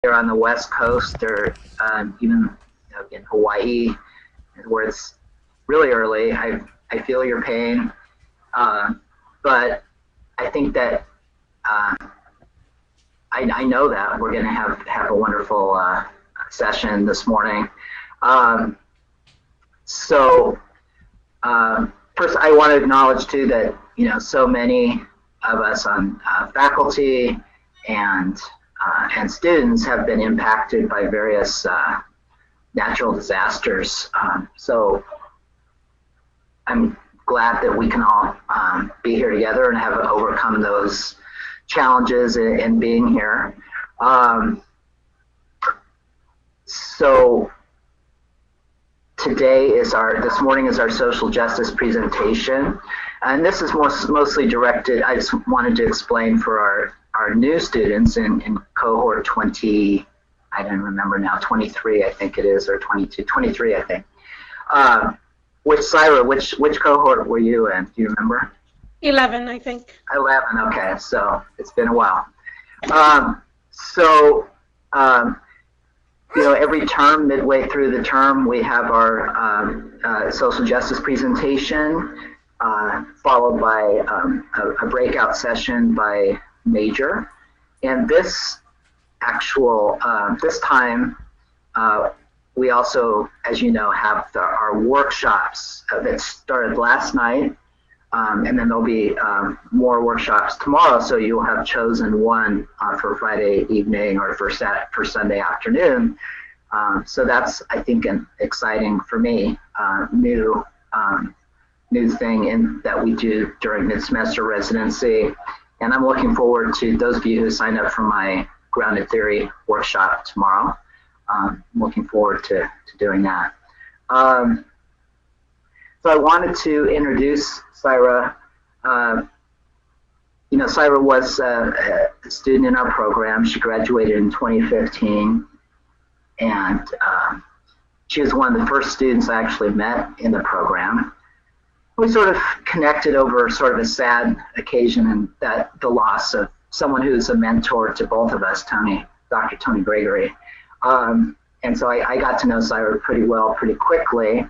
here on the West Coast, or even in Hawaii, where it's really early. I feel your pain, but I think that I know that we're going to have a wonderful session this morning. So first, I want to acknowledge too that so many of us on faculty and students have been impacted by various natural disasters. So I'm glad that we can all be here together and have overcome those challenges in being here. So this morning is our social justice presentation, and this is mostly directed. I just wanted to explain for our new students in cohort 20. I don't remember now, 23 I think it is, or 22, 23 I think. Which cohort were you in? Do you remember? 11, I think. 11, okay, so it's been a while. Every term, midway through the term, we have our social justice presentation, followed by a breakout session by major. And this time, we also, as you know, have our workshops that started last night. And then there'll be more workshops tomorrow, so you'll have chosen one for Friday evening or for Sunday afternoon. So that's, I think, an exciting for me new thing that we do during mid-semester residency. And I'm looking forward to those of you who sign up for my grounded theory workshop tomorrow. I'm looking forward to doing that. So I wanted to introduce Syra. Syra was a student in our program. She graduated in 2015, and she was one of the first students I actually met in the program. We sort of connected over sort of a sad occasion, and that the loss of someone who's a mentor to both of us, Dr. Tony Gregory. And so I got to know Syra pretty well, pretty quickly.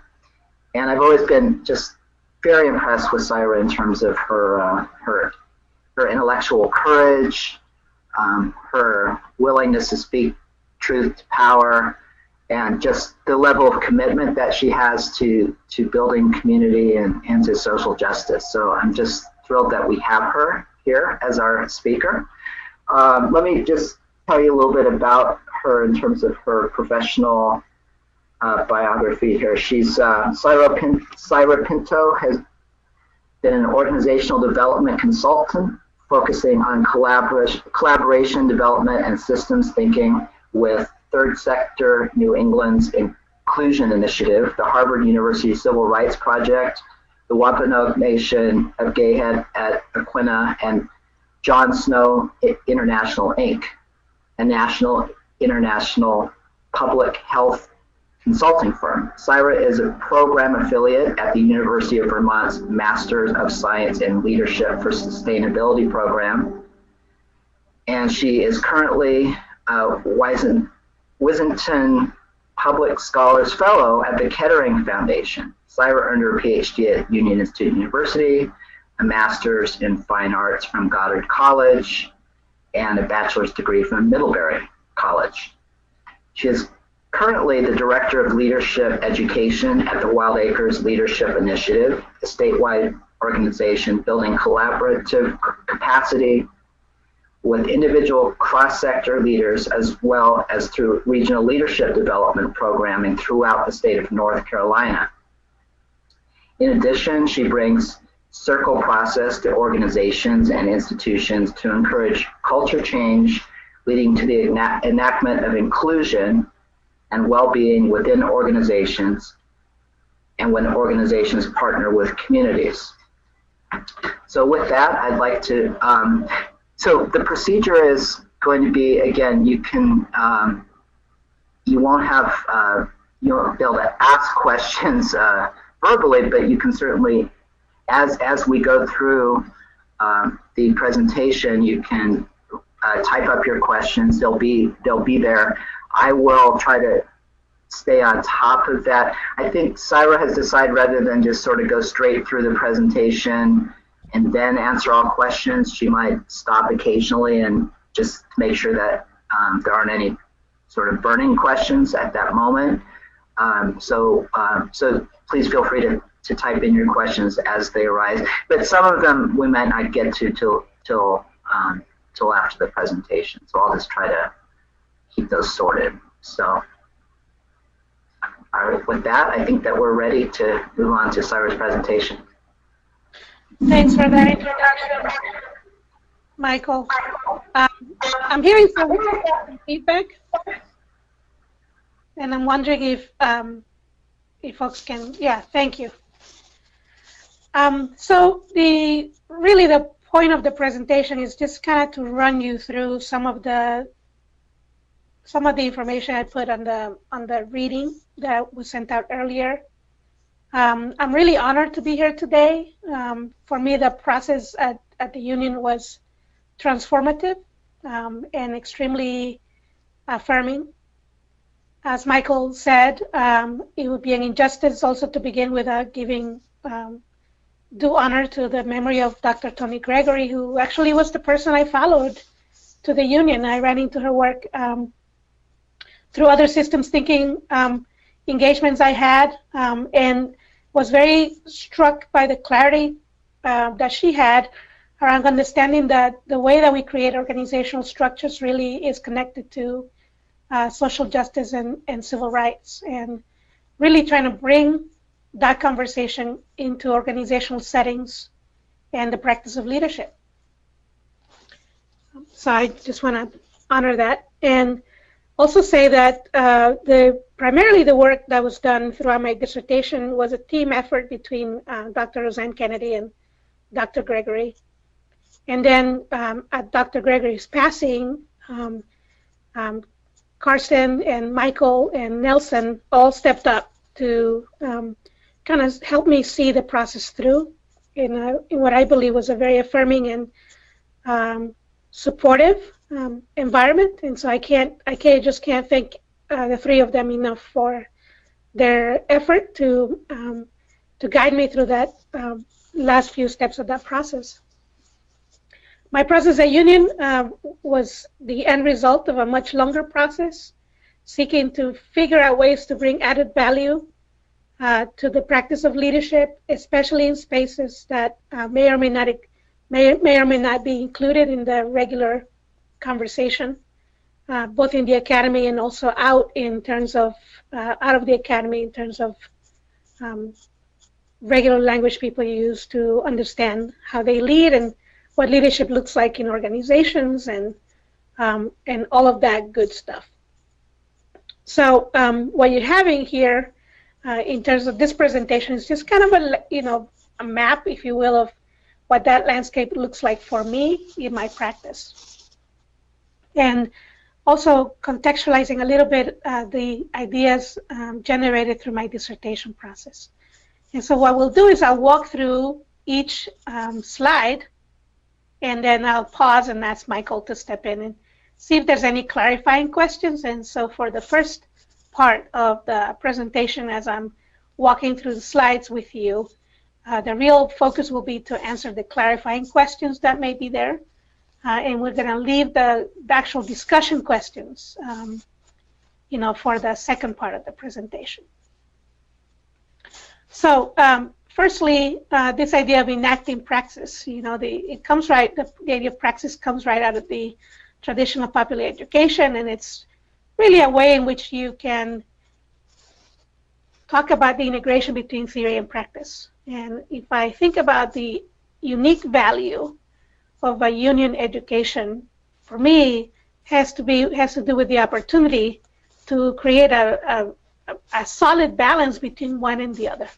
And I've always been just very impressed with Syra in terms of her intellectual courage, her willingness to speak truth to power, and just the level of commitment that she has to building community and to social justice. So I'm just thrilled that we have her here as our speaker. Let me just tell you a little bit about her in terms of her professional biography here. She's Syra Pinto has been an organizational development consultant focusing on collaboration development and systems thinking with Third Sector New England's Inclusion Initiative, the Harvard University Civil Rights Project, the Wampanoag Nation of Gayhead at Aquinnah, and John Snow International Inc., a national international public health consulting firm. Syra is a program affiliate at the University of Vermont's Masters of Science in Leadership for Sustainability program. And she is currently Wissington Public Scholars Fellow at the Kettering Foundation. Syra earned her PhD at Union Institute University, a master's in fine arts from Goddard College, and a bachelor's degree from Middlebury College. She is currently the Director of Leadership Education at the Wild Acres Leadership Initiative, a statewide organization building collaborative capacity with individual cross-sector leaders, as well as through regional leadership development programming throughout the state of North Carolina. In addition, she brings circle process to organizations and institutions to encourage culture change, leading to the enactment of inclusion and well-being within organizations, and when organizations partner with communities. So with that, I'd like to, so the procedure is going to be, again, you won't be able to ask questions verbally, but you can certainly, as we go through the presentation, you can type up your questions. They'll be there. I will try to stay on top of that. I think Syra has decided rather than just sort of go straight through the presentation and then answer all questions, she might stop occasionally and just make sure that there aren't any sort of burning questions at that moment. So please feel free to type in your questions as they arise. But some of them we might not get to till after the presentation. So I'll just try to keep those sorted. So, all right, with that, I think that we're ready to move on to Syra's presentation. Thanks for that introduction, Michael. I'm hearing some feedback, and I'm wondering if folks can, yeah, thank you. So really the point of the presentation is just kind of to run you through some of the information I put on the reading that was sent out earlier. I'm really honored to be here today. For me, the process at the union was transformative and extremely affirming. As Michael said, it would be an injustice also to begin without giving due honor to the memory of Dr. Toni Gregory, who actually was the person I followed to the union. I ran into her work through other systems thinking engagements I had, and was very struck by the clarity that she had around understanding that the way that we create organizational structures really is connected to social justice and civil rights, and really trying to bring that conversation into organizational settings and the practice of leadership. So I just want to honor that, and also say that primarily the work that was done throughout my dissertation was a team effort between Dr. Roseanne Kennedy and Dr. Gregory. And then at Dr. Gregory's passing, Carsten and Michael and Nelson all stepped up to kind of help me see the process through in what I believe was a very affirming and supportive environment. And so I just can't thank the three of them enough for their effort to guide me through that last few steps of that process. My process at Union was the end result of a much longer process, seeking to figure out ways to bring added value to the practice of leadership, especially in spaces that may or may not be included in the regular conversation, both in the academy and also out of the academy in terms of regular language people use to understand how they lead and what leadership looks like in organizations and all of that good stuff. So what you're having here in terms of this presentation is just kind of a map, if you will, of what that landscape looks like for me in my practice. And also contextualizing a little bit the ideas generated through my dissertation process. And so what we'll do is I'll walk through each slide, and then I'll pause and ask Michael to step in and see if there's any clarifying questions. And so for the first part of the presentation, as I'm walking through the slides with you, the real focus will be to answer the clarifying questions that may be there. And we're going to leave the actual discussion questions, for the second part of the presentation. So firstly, this idea of enacting praxis, it comes right, the idea of praxis comes right out of the traditional popular education, and it's really a way in which you can talk about the integration between theory and practice. And if I think about the unique value of a union education, for me, has to do with the opportunity to create a solid balance between one and the other.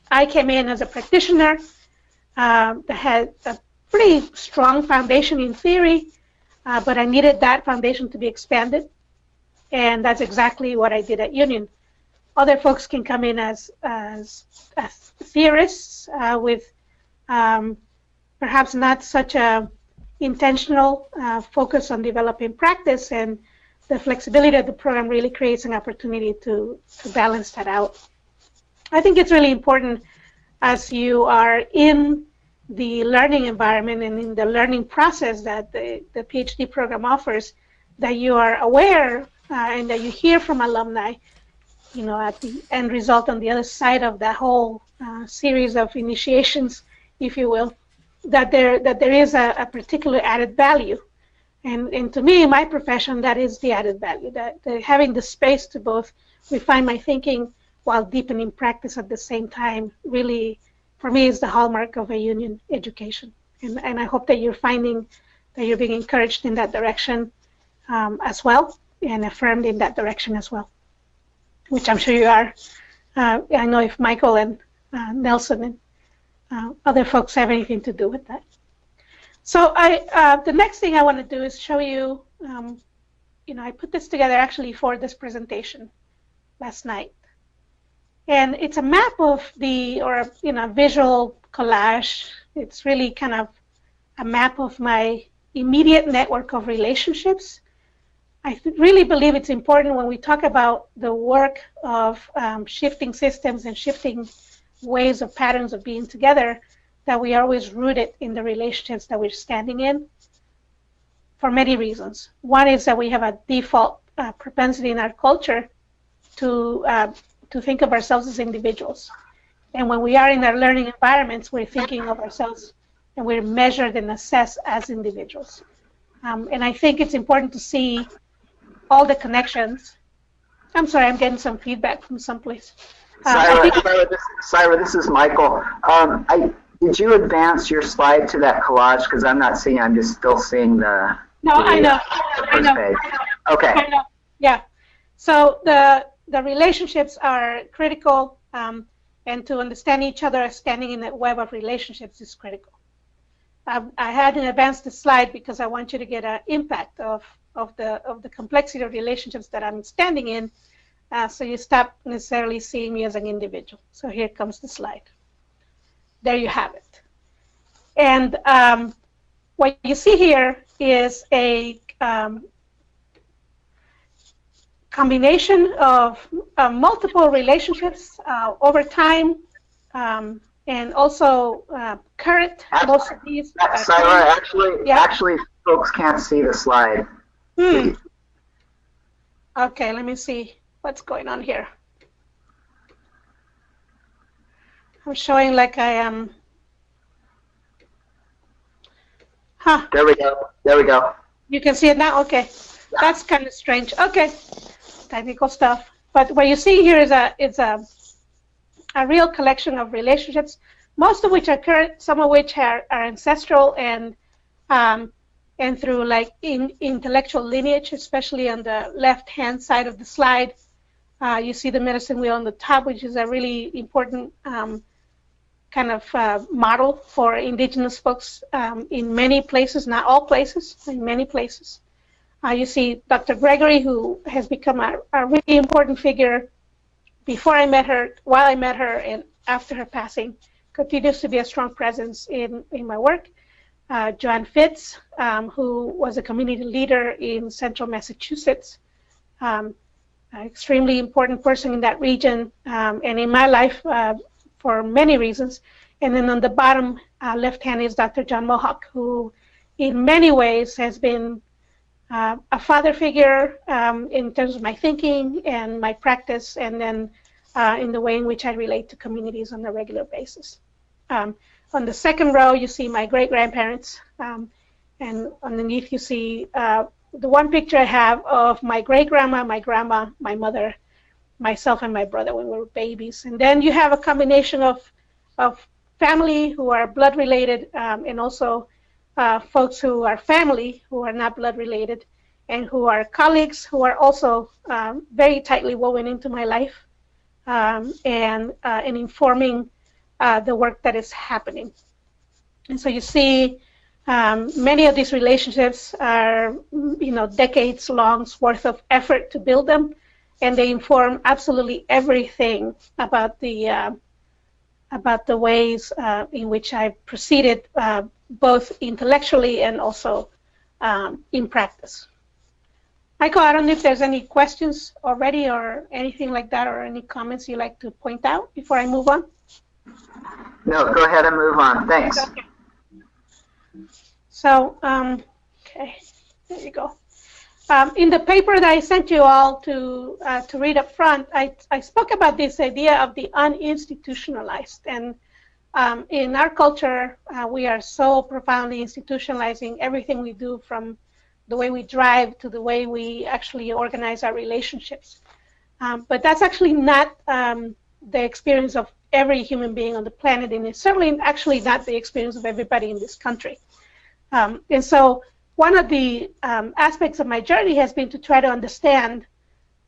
I came in as a practitioner that had a pretty strong foundation in theory, but I needed that foundation to be expanded, and that's exactly what I did at Union. Other folks can come in as theorists with perhaps not such a intentional focus on developing practice, and the flexibility of the program really creates an opportunity to balance that out. I think it's really important as you are in the learning environment and in the learning process that the PhD program offers, that you are aware and that you hear from alumni, you know, at the end result on the other side of that whole series of initiations, if you will, that there is a particular added value. And to me, in my profession, that is the added value, that having the space to both refine my thinking while deepening practice at the same time really, for me, is the hallmark of a union education. And I hope that you're finding that you're being encouraged in that direction as well, and affirmed in that direction as well, which I'm sure you are. I know if Michael and Nelson and other folks have anything to do with that. So the next thing I want to do is show you, you know, I put this together actually for this presentation last night. And it's a map of or you know, visual collage. It's really kind of a map of my immediate network of relationships. I really believe it's important when we talk about the work of shifting systems and shifting ways of patterns of being together, that we are always rooted in the relationships that we're standing in for many reasons. One is that we have a default propensity in our culture to think of ourselves as individuals. And when we are in our learning environments, we're thinking of ourselves and we're measured and assessed as individuals. And I think it's important to see all the connections. I'm sorry, I'm getting some feedback from someplace. Syra, this is Michael. Did you advance your slide to that collage? Because I'm not seeing, I'm just still seeing the I know. page. Okay. I know. Yeah. So the relationships are critical, and to understand each other, standing in a web of relationships is critical. I hadn't advanced the slide because I want you to get an impact of the complexity of relationships that I'm standing in, so you stop necessarily seeing me as an individual. So here comes the slide. There you have it. And what you see here is a combination of multiple relationships over time, and also current. Most of these. Syra, actually, folks can't see the slide. Okay, let me see what's going on here. I'm showing like I am. There we go. There we go. You can see it now? Okay. Yeah. That's kind of strange. Okay. Technical stuff. But what you see here is a real collection of relationships, most of which are current, some of which are ancestral and through like intellectual lineage, especially on the left-hand side of the slide. You see the medicine wheel on the top, which is a really important kind of model for indigenous folks in many places, not all places, in many places. You see Dr. Gregory, who has become a really important figure before I met her, while I met her, and after her passing, continues to be a strong presence in my work. Joanne Fitz, who was a community leader in central Massachusetts, an extremely important person in that region, and in my life for many reasons. And then on the bottom left hand is Dr. John Mohawk, who in many ways has been a father figure in terms of my thinking and my practice, and then in the way in which I relate to communities on a regular basis. On the second row, you see my great-grandparents, and underneath you see the one picture I have of my great-grandma, my grandma, my mother, myself, and my brother when we were babies. And then you have a combination of family who are blood-related, and also folks who are family who are not blood-related, and who are colleagues who are also very tightly woven into my life and informing the work that is happening. And so you see many of these relationships are, decades long worth of effort to build them, and they inform absolutely everything about the about the ways in which I proceeded both intellectually and also in practice. Michael, I don't know if there's any questions already or anything like that, or any comments you'd like to point out before I move on? No, go ahead and move on. Thanks. Okay. So, okay, there you go. In the paper that I sent you all to read up front, I spoke about this idea of the uninstitutionalized. And in our culture, we are so profoundly institutionalizing everything we do, from the way we drive to the way we actually organize our relationships. But that's actually not the experience of every human being on the planet, and it's certainly actually not the experience of everybody in this country. And so one of the aspects of my journey has been to try to understand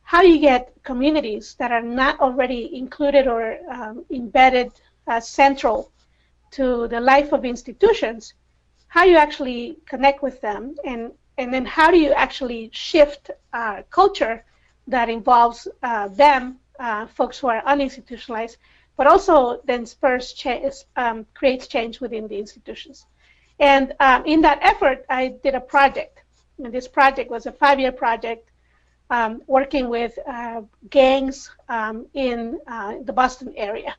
how you get communities that are not already included or embedded central to the life of institutions, how you actually connect with them, and then how do you actually shift culture that involves them, folks who are uninstitutionalized, but also then creates change within the institutions. And in that effort, I did a project. And this project was a 5-year project working with gangs in the Boston area.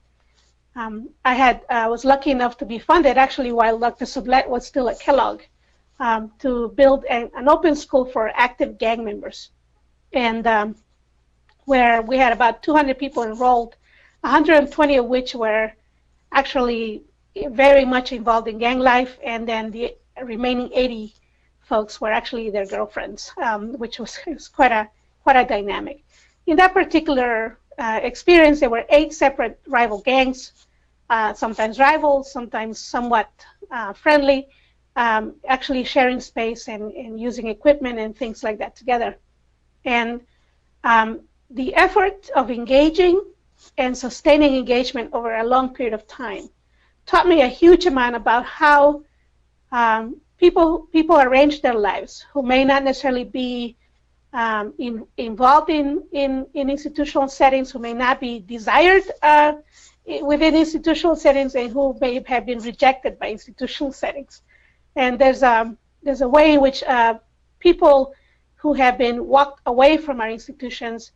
I was lucky enough to be funded, actually, while Dr. Sublette was still at Kellogg, to build an open school for active gang members. And where we had about 200 people enrolled, 120 of which were actually very much involved in gang life, and then the remaining 80 folks were actually their girlfriends, which was quite a dynamic. In that particular experience, there were 8 separate rival gangs, sometimes rivals, sometimes somewhat friendly, actually sharing space and using equipment and things like that together. And the effort of engaging and sustaining engagement over a long period of time taught me a huge amount about how people arrange their lives who may not necessarily be involved in institutional settings, who may not be desired within institutional settings, and who may have been rejected by institutional settings. And there's a way in which people who have been walked away from our institutions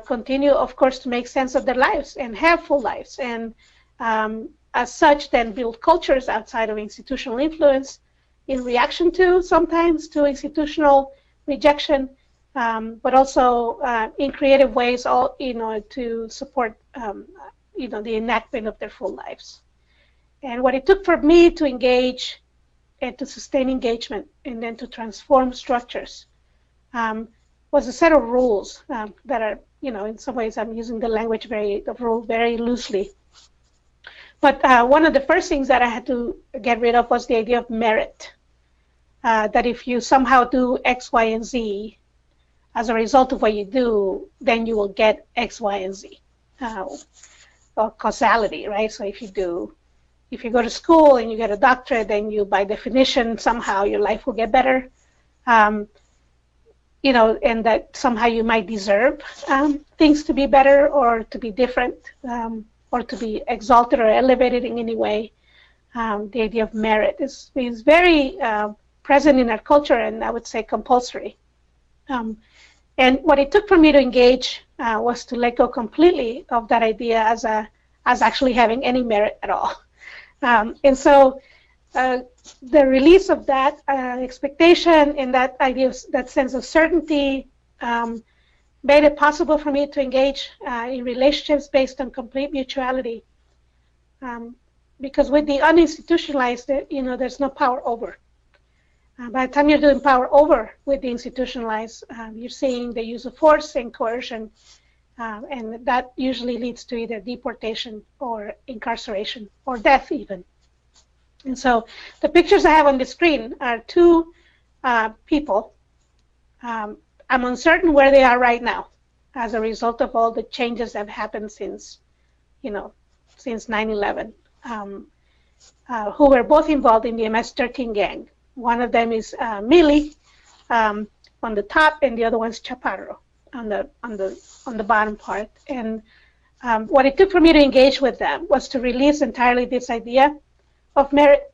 continue, of course, to make sense of their lives and have full lives, and as such then build cultures outside of institutional influence in reaction to, sometimes, to institutional rejection, but also in creative ways, all to support the enactment of their full lives. And what it took for me to engage and to sustain engagement and then to transform structures was a set of rules that are, in some ways I'm using the language very loosely. But one of the first things that I had to get rid of was the idea of merit. That if you somehow do X, Y, and Z as a result of what you do, then you will get X, Y, and Z. Or causality, right? So if you go to school and you get a doctorate, then you, by definition, somehow your life will get better. And that somehow you might deserve things to be better or to be different, or to be exalted or elevated in any way. The idea of merit is very present in our culture, and I would say compulsory. And what it took for me to engage was to let go completely of that idea as actually having any merit at all. And so the release of that expectation and that idea, that sense of certainty, made it possible for me to engage in relationships based on complete mutuality. Because with the uninstitutionalized, there's no power over. By the time you're doing power over with the institutionalized, you're seeing the use of force and coercion, and that usually leads to either deportation or incarceration or death even. And so the pictures I have on the screen are 2 people. I'm uncertain where they are right now as a result of all the changes that have happened since 9/11, who were both involved in the MS-13 gang. One of them is Millie on the top, and the other one's Chaparro on the bottom part. And What it took for me to engage with them was to release entirely this idea of merit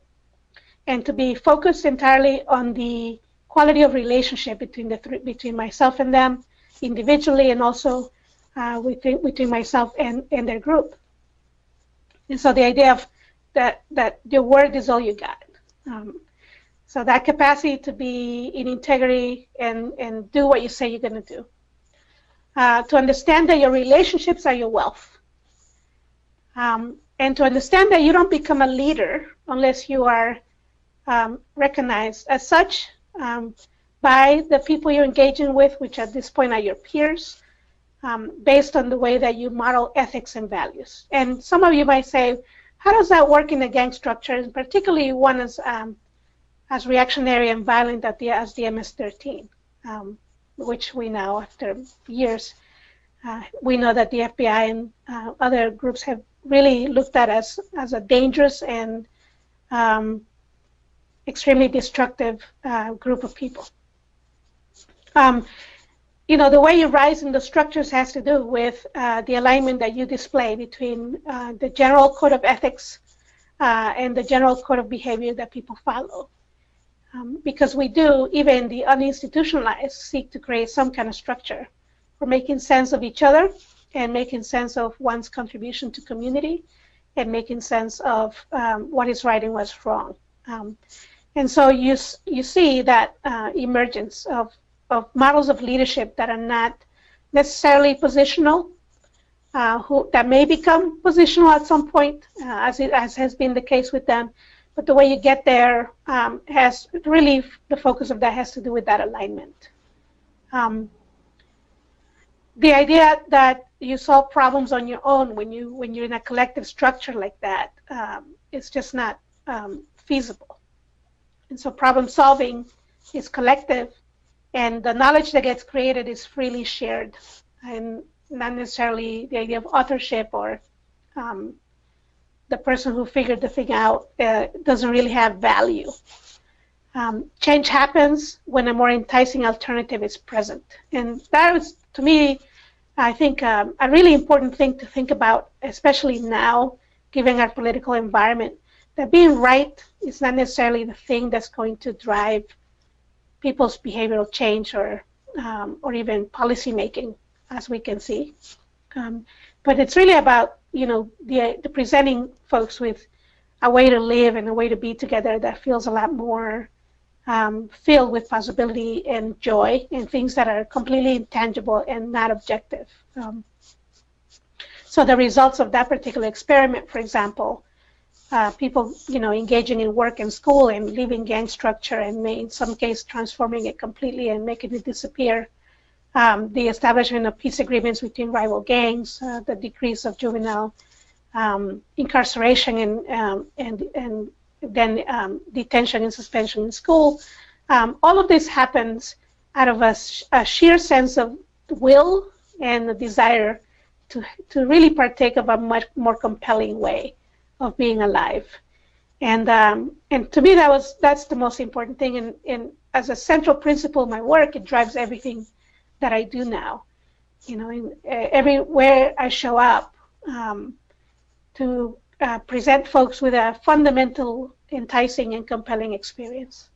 and to be focused entirely on the quality of relationship between myself and them individually, and also between myself and their group. And so the idea of that your word is all you got. So that capacity to be in integrity and do what you say you're going to do. To understand that your relationships are your wealth. And to understand that you don't become a leader unless you are recognized as such by the people you're engaging with, which at this point are your peers, based on the way that you model ethics and values. And some of you might say, how does that work in a gang structure, and particularly one as reactionary and violent as the MS-13, which we know after years, we know that the FBI and other groups have really looked at as a dangerous and extremely destructive group of people. You know, the way you rise in the structures has to do with the alignment that you display between the general code of ethics and the general code of behavior that people follow. Because we do, even the uninstitutionalized, seek to create some kind of structure for making sense of each other and making sense of one's contribution to community and making sense of what is right and what's wrong. And so you see that emergence of models of leadership that are not necessarily positional, that may become positional at some point, as has been the case with them. But the way you get there has really, the focus of that has to do with that alignment. The idea that you solve problems on your own when you're in a collective structure like that is just not feasible. And so problem solving is collective, and the knowledge that gets created is freely shared, and not necessarily the idea of authorship or the person who figured the thing out doesn't really have value. Change happens when a more enticing alternative is present. And that is, to me, I think, a really important thing to think about, especially now, given our political environment, that being right is not necessarily the thing that's going to drive people's behavioral change or even policy making, as we can see. But it's really about, you know, the presenting folks with a way to live and a way to be together that feels a lot more filled with possibility and joy and things that are completely intangible and not objective. So the results of that particular experiment, for example, people, you know, engaging in work and school and leaving gang structure and in some case transforming it completely and making it disappear. The establishment of peace agreements between rival gangs, the decrease of juvenile incarceration and then detention and suspension in school. All of this happens out of a sheer sense of will and a desire to really partake of a much more compelling way of being alive. And to me, that's the most important thing. And as a central principle of my work, it drives everything that I do now. You know, everywhere I show up to present folks with a fundamental, enticing, and compelling experience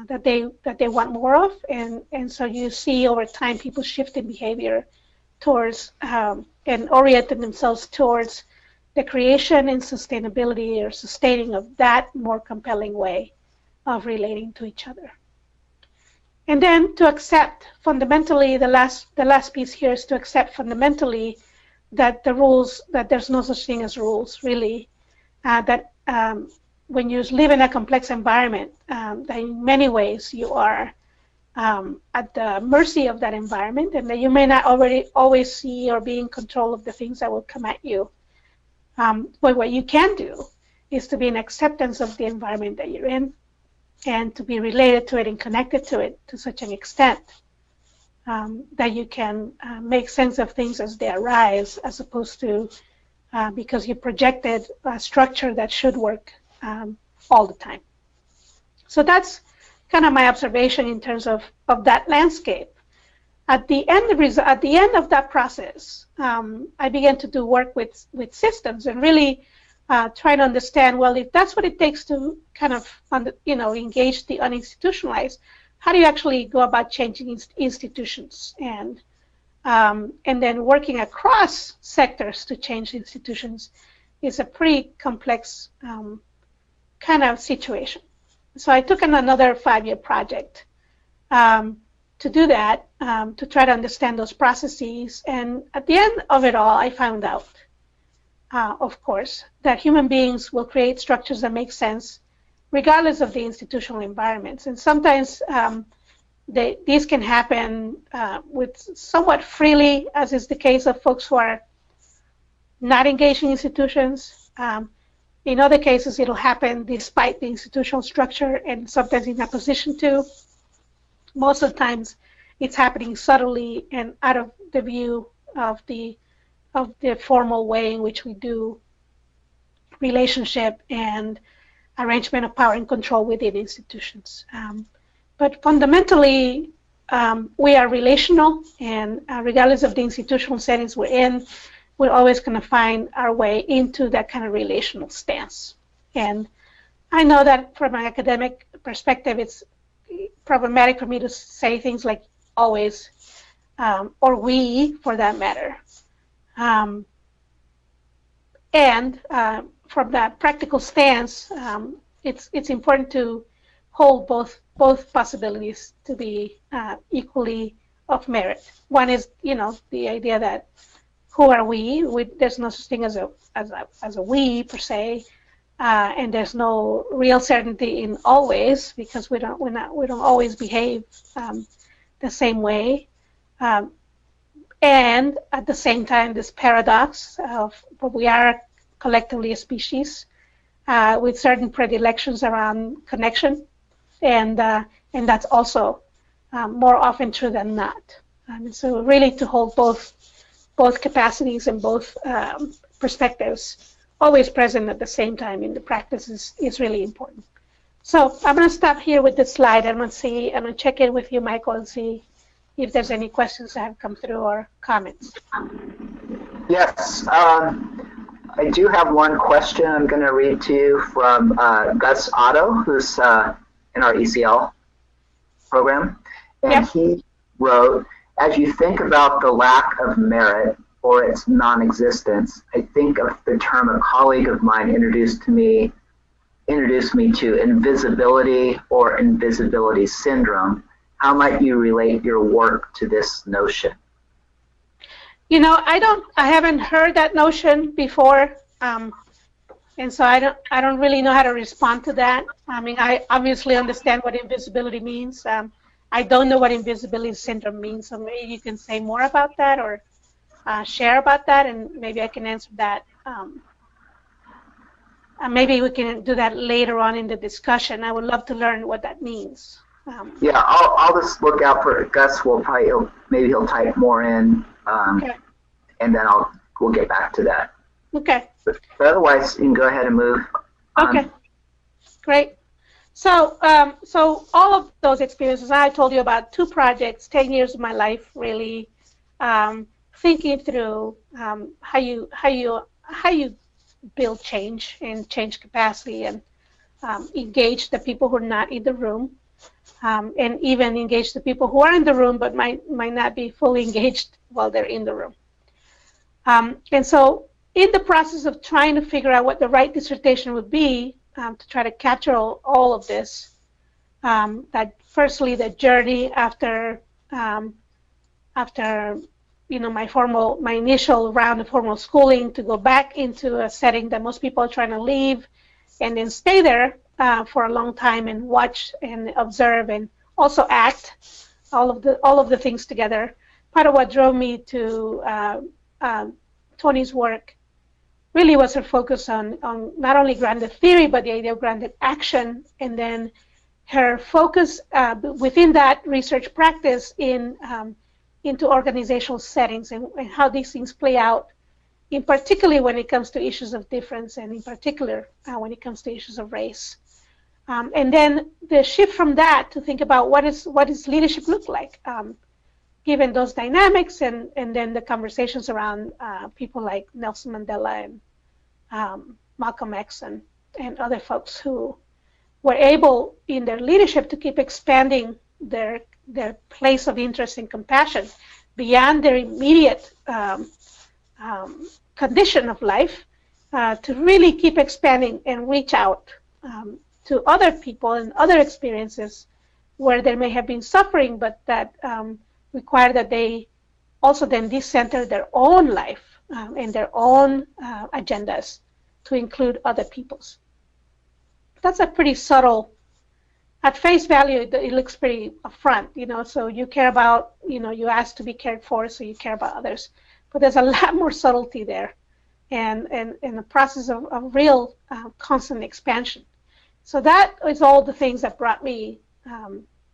that they want more of, and so you see over time people shifting behavior towards and orienting themselves towards the creation and sustainability or sustaining of that more compelling way of relating to each other. And then to accept fundamentally, the last piece here is to accept fundamentally that the rules, that there's no such thing as rules, really, that when you live in a complex environment, that in many ways you are at the mercy of that environment, and that you may not always see or be in control of the things that will come at you. But what you can do is to be in acceptance of the environment that you're in and to be related to it and connected to it to such an extent that you can make sense of things as they arise, as opposed to because you projected a structure that should work all the time. So that's kind of my observation in terms of that landscape. at the end of that process, I began to do work with systems and really try to understand, well, if that's what it takes to kind of engage the uninstitutionalized, how do you actually go about changing institutions and then working across sectors to change institutions is a pretty complex kind of situation. So I took on another 5-year project to do that, to try to understand those processes. And at the end of it all, I found out, of course, that human beings will create structures that make sense regardless of the institutional environments. And sometimes these can happen with somewhat freely, as is the case of folks who are not engaged in institutions. In other cases, it'll happen despite the institutional structure and sometimes in opposition to. Most of the times, it's happening subtly and out of the view of the formal way in which we do relationship and arrangement of power and control within institutions. But fundamentally, we are relational, and regardless of the institutional settings we're in, we're always going to find our way into that kind of relational stance. And I know that from an academic perspective, it's problematic for me to say things like always, or we, for that matter. And from that practical stance, it's important to hold both possibilities to be equally of merit. One is, the idea that who are we? There's no such thing as a we per se, and there's no real certainty in always, because we don't always behave the same way. And at the same time, this paradox of we are collectively a species with certain predilections around connection, and that's also more often true than not. So really, to hold both capacities and both perspectives always present at the same time in the practice is really important. So I'm going to stop here with this slide. I'm going to check in with you, Michael, and see if there's any questions that have come through or comments. Yes, I do have one question I'm going to read to you from Gus Otto, who's in our ECL program. And yep. He wrote, as you think about the lack of merit or its non-existence, I think of the term a colleague of mine introduced me to invisibility or invisibility syndrome. How might you relate your work to this notion? I haven't heard that notion before, and so I don't really know how to respond to that. I mean, I obviously understand what invisibility means. I don't know what invisibility syndrome means, so maybe you can say more about that or share about that, and maybe I can answer that. Maybe we can do that later on in the discussion. I would love to learn what that means. Yeah, I'll just look out for it. Gus will probably maybe he'll type more in, okay. And then we'll get back to that. Okay. But otherwise, you can go ahead and move. Okay. Great. So all of those experiences, I told you about 2 projects, 10 years of my life, really thinking through how you build change and change capacity and engage the people who are not in the room, and even engage the people who are in the room but might not be fully engaged while they're in the room. And so in the process of trying to figure out what the right dissertation would be, to try to capture all of this, that firstly the journey after my initial round of formal schooling to go back into a setting that most people are trying to leave, and then stay there for a long time and watch and observe and also act, all of the things together. Part of what drove me to Tony's work really was her focus on not only grounded theory, but the idea of grounded action, and then her focus within that research practice into organizational settings and how these things play out, in particular when it comes to issues of difference, and in particular when it comes to issues of race. And then the shift from that to think about what does leadership look like, given those dynamics and then the conversations around people like Nelson Mandela and Malcolm X and other folks who were able in their leadership to keep expanding their place of interest and compassion beyond their immediate condition of life, to really keep expanding and reach out to other people and other experiences where there may have been suffering, but that require that they also then decenter their own life and their own agendas to include other people's. That's a pretty subtle, at face value, it looks pretty upfront, so you care about, you ask to be cared for, so you care about others. But there's a lot more subtlety there and the process of real constant expansion. So that is all the things that brought me,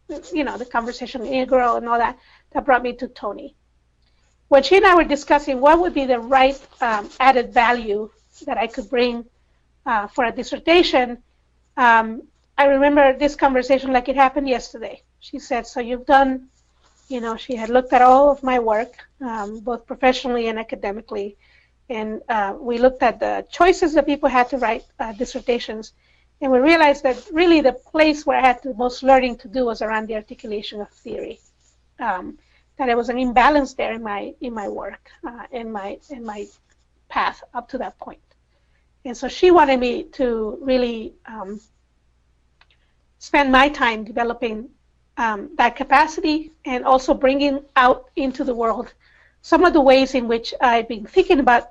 the conversation with Integral and all that brought me to Toni. When she and I were discussing what would be the right added value that I could bring for a dissertation, I remember this conversation like it happened yesterday. She said, so you've done, she had looked at all of my work, both professionally and academically, and we looked at the choices that people had to write dissertations, and we realized that really the place where I had the most learning to do was around the articulation of theory. That there was an imbalance there in my work, in my path up to that point. And so she wanted me to really spend my time developing that capacity and also bringing out into the world some of the ways in which I've been thinking about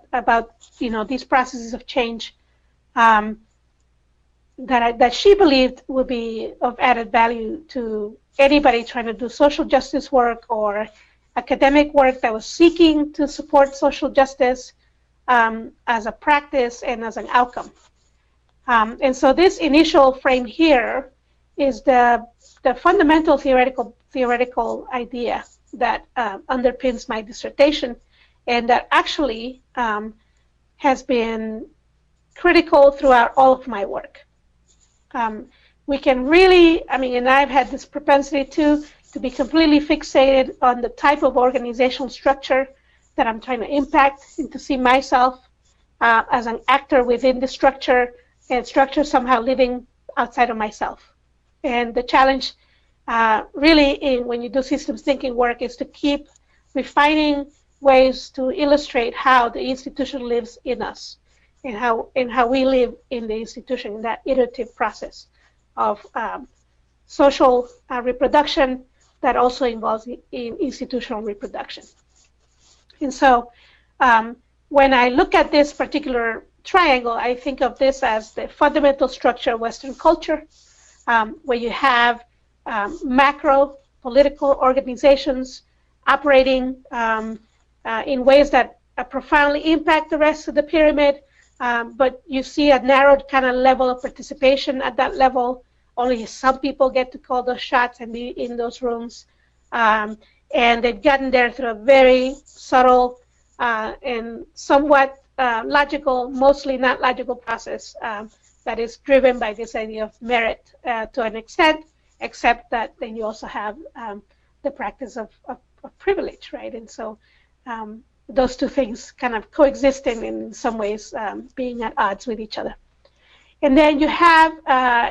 these processes of change that she believed would be of added value to anybody trying to do social justice work or academic work that was seeking to support social justice as a practice and as an outcome. And so this initial frame here is the fundamental theoretical idea that underpins my dissertation, and that actually has been critical throughout all of my work. We can really, and I've had this propensity to be completely fixated on the type of organizational structure that I'm trying to impact, and to see myself as an actor within the structure, and structure somehow living outside of myself. And the challenge really when you do systems thinking work is to keep refining ways to illustrate how the institution lives in us, and how we live in the institution, in that iterative process of social reproduction that also involves in institutional reproduction. And so when I look at this particular triangle, I think of this as the fundamental structure of Western culture, where you have macro political organizations operating in ways that profoundly impact the rest of the pyramid, but you see a narrowed kind of level of participation at that level. Only some people get to call those shots and be in those rooms. And they've gotten there through a very subtle and somewhat logical, mostly not logical process that is driven by this idea of merit to an extent, except that then you also have the practice of privilege, right? And so those two things kind of coexisting in some ways, being at odds with each other. And then you have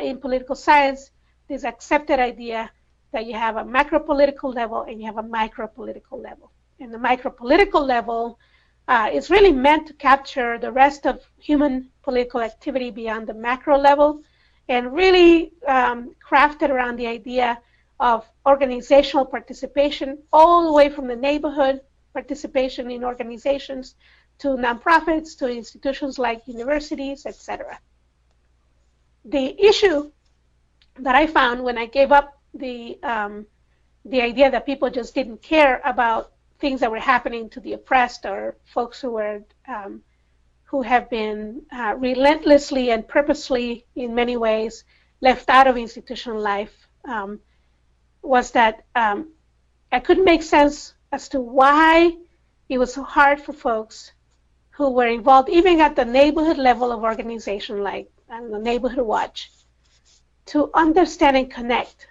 in political science this accepted idea that you have a macro political level and you have a micro political level. And the micro political level is really meant to capture the rest of human political activity beyond the macro level, and really crafted around the idea of organizational participation, all the way from the neighborhood participation in organizations to nonprofits, to institutions like universities, etc. The issue that I found when I gave up the idea that people just didn't care about things that were happening to the oppressed, or folks who were who have been relentlessly and purposely, in many ways, left out of institutional life, was that I couldn't make sense as to why it was so hard for folks who were involved, even at the neighborhood level of organization, like the Neighborhood Watch, to understand and connect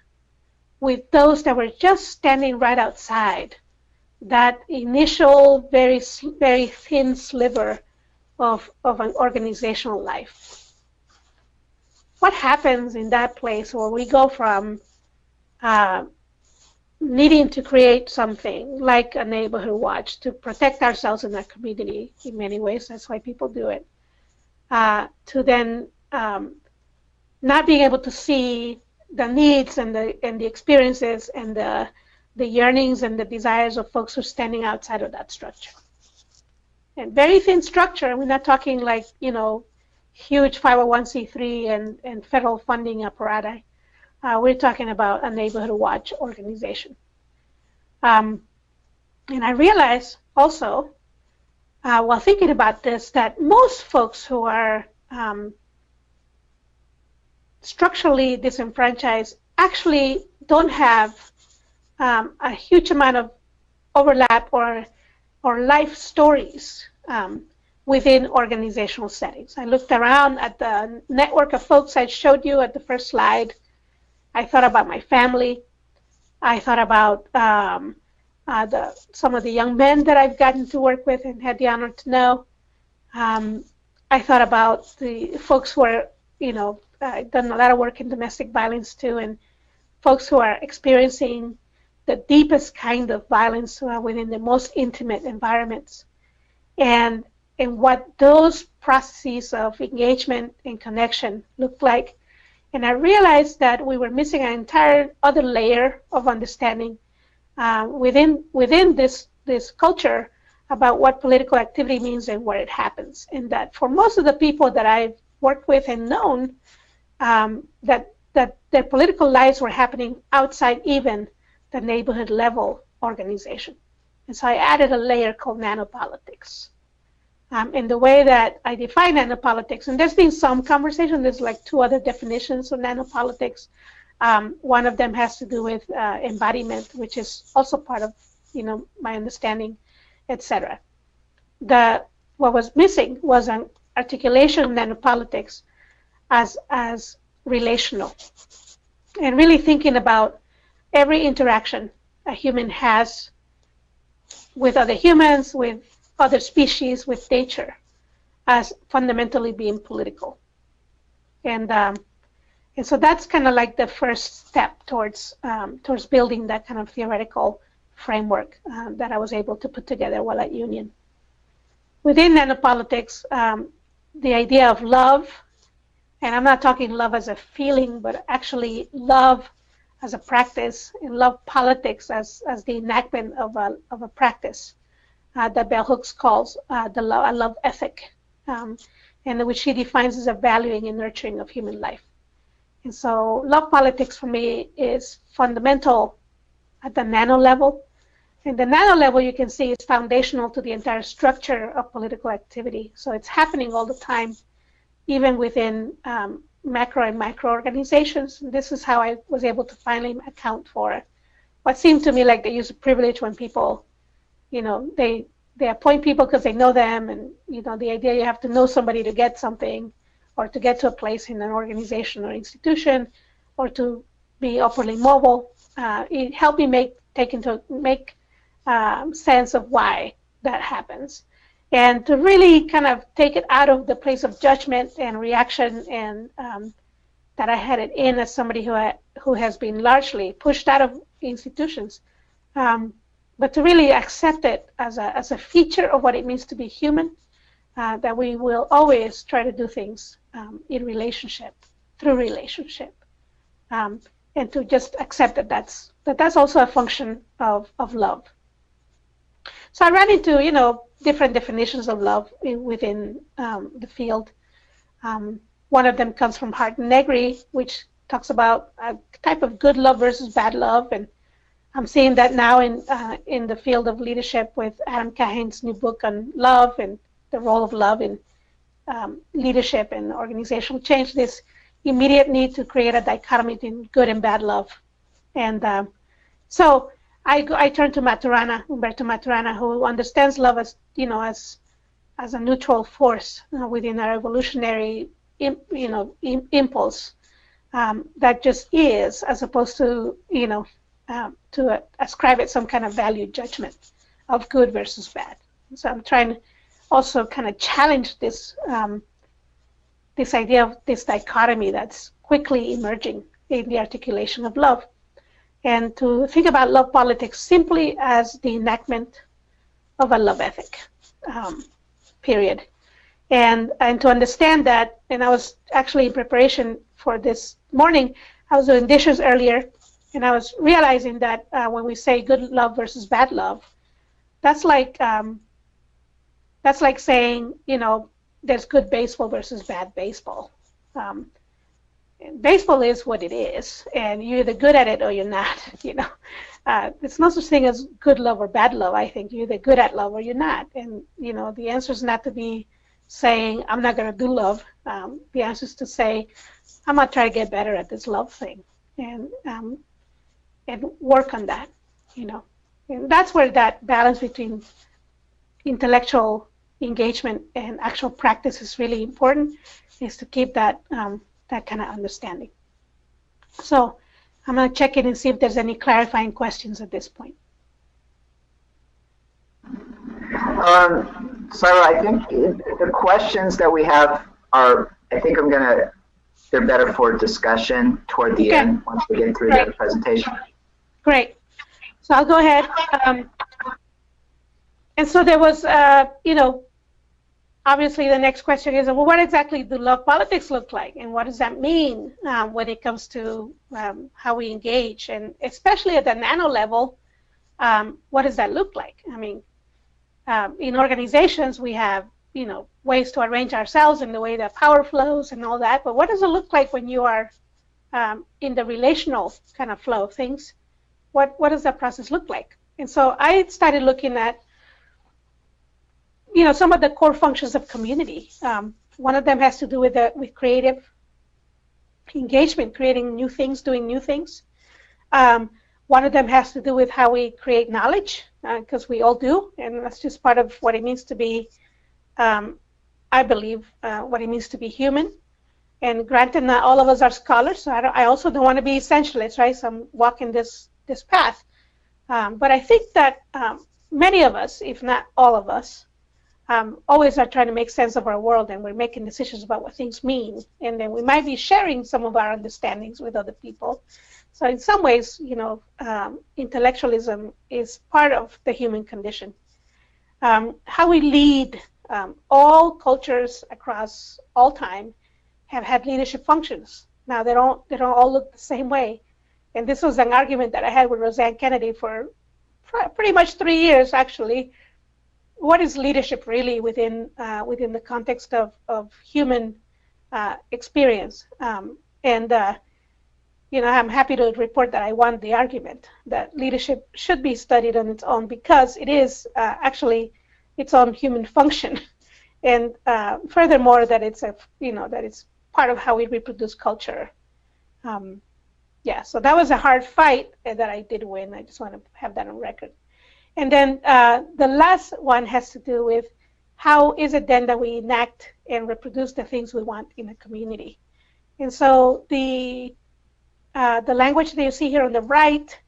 with those that were just standing right outside that initial very thin sliver of an organizational life. What happens in that place where we go from needing to create something like a neighborhood watch to protect ourselves in our community in many ways, that's why people do it, to then not being able to see the needs and the experiences and the yearnings and the desires of folks who are standing outside of that structure. And very thin structure, we're not talking like, huge 501c3 and federal funding apparatus. We're talking about a neighborhood watch organization. And I realized also, while thinking about this, that most folks who are structurally disenfranchised actually don't have a huge amount of overlap or life stories within organizational settings. I looked around at the network of folks I showed you at the first slide. I thought about my family. I thought about some of the young men that I've gotten to work with and had the honor to know. I thought about the folks who are, I've done a lot of work in domestic violence too, and folks who are experiencing the deepest kind of violence within the most intimate environments. And what those processes of engagement and connection look like. And I realized that we were missing an entire other layer of understanding within this culture about what political activity means and where it happens. And that for most of the people that I've worked with and known, that their political lives were happening outside even the neighborhood level organization. And so I added a layer called nanopolitics. And the way that I define nanopolitics, and there's been some conversation, there's like 2 other definitions of nanopolitics. One of them has to do with embodiment, which is also part of, my understanding, etc. What was missing was an articulation of nanopolitics as relational, and really thinking about every interaction a human has with other humans, with other species, with nature, as fundamentally being political. And so that's kind of like the first step towards building that kind of theoretical framework that I was able to put together while at Union. Within nanopolitics, the idea of love, and I'm not talking love as a feeling, but actually love as a practice, and love politics as the enactment of a practice that Bell Hooks calls a love ethic, and which she defines as a valuing and nurturing of human life. And so love politics for me is fundamental at the nano level. And the nano level, you can see, is foundational to the entire structure of political activity. So it's happening all the time, even within macro and micro organizations. And this is how I was able to finally account for what seemed to me like the use of privilege when people, they appoint people because they know them, and the idea you have to know somebody to get something, or to get to a place in an organization or institution, or to be upwardly mobile. It helped me make sense of why that happens, and to really kind of take it out of the place of judgment and reaction, and that I had it in as somebody who has been largely pushed out of institutions, but to really accept it as a feature of what it means to be human, that we will always try to do things in relationship, through relationship, and to just accept that that's also a function of love. So I ran into different definitions of love within the field. One of them comes from Hart and Negri, which talks about a type of good love versus bad love, and I'm seeing that now in the field of leadership with Adam Cahane's new book on love and the role of love in leadership and organizational change. This immediate need to create a dichotomy between good and bad love, and so I turn to Humberto Maturana, who understands love as as a neutral force within our evolutionary impulse that just is, as opposed to to ascribe it some kind of value judgment of good versus bad. So I'm trying to also kind of challenge this this idea of this dichotomy that's quickly emerging in the articulation of love, and to think about love politics simply as the enactment of a love ethic, period. And to understand that, and I was actually in preparation for this morning, I was doing dishes earlier, and I was realizing that when we say good love versus bad love, that's like saying, you know, there's good baseball versus bad baseball. Baseball is what it is, and you're either good at it or you're not. You know, there's no such thing as good love or bad love. I think you're either good at love or you're not. And you know, the answer is not to be saying I'm not going to do love. The answer is to say I'm going to try to get better at this love thing, and work on that. You know, and that's where that balance between intellectual engagement and actual practice is really important, is to keep that that kind of understanding. So I'm going to check in and see if there's any clarifying questions at this point. Sarah, I think the questions that we have are, I think they're better for discussion toward the end once we get through the presentation. Great. So I'll go ahead. And so there was, you know, obviously the next question is, well, what exactly do love politics look like? And what does that mean when it comes to how we engage? And especially at the nano level, what does that look like? I mean, in organizations, we have, you know, ways to arrange ourselves in the way that power flows and all that. But what does it look like when you are in the relational kind of flow of things? What does that process look like? And so I started looking at, you know, some of the core functions of community. One of them has to do with creative engagement, creating new things, doing new things. One of them has to do with how we create knowledge, because we all do, and that's just part of what it means to be, I believe, what it means to be human. And granted, not all of us are scholars, so I also don't want to be essentialist, right? So I'm walking this path. But I think that many of us, if not all of us, always are trying to make sense of our world, and we're making decisions about what things mean, and then we might be sharing some of our understandings with other people. So in some ways, you know, intellectualism is part of the human condition. How we lead, all cultures across all time have had leadership functions. Now they don't all look the same way, and this was an argument that I had with Roseanne Kennedy for pretty much 3 years, actually. What is leadership really within the context of human experience? You know, I'm happy to report that I won the argument that leadership should be studied on its own, because it is actually its own human function, and furthermore that it's that it's part of how we reproduce culture. Yeah, so that was a hard fight that I did win. I just want to have that on record. And then the last one has to do with how is it then that we enact and reproduce the things we want in a community. And so the language that you see here on the right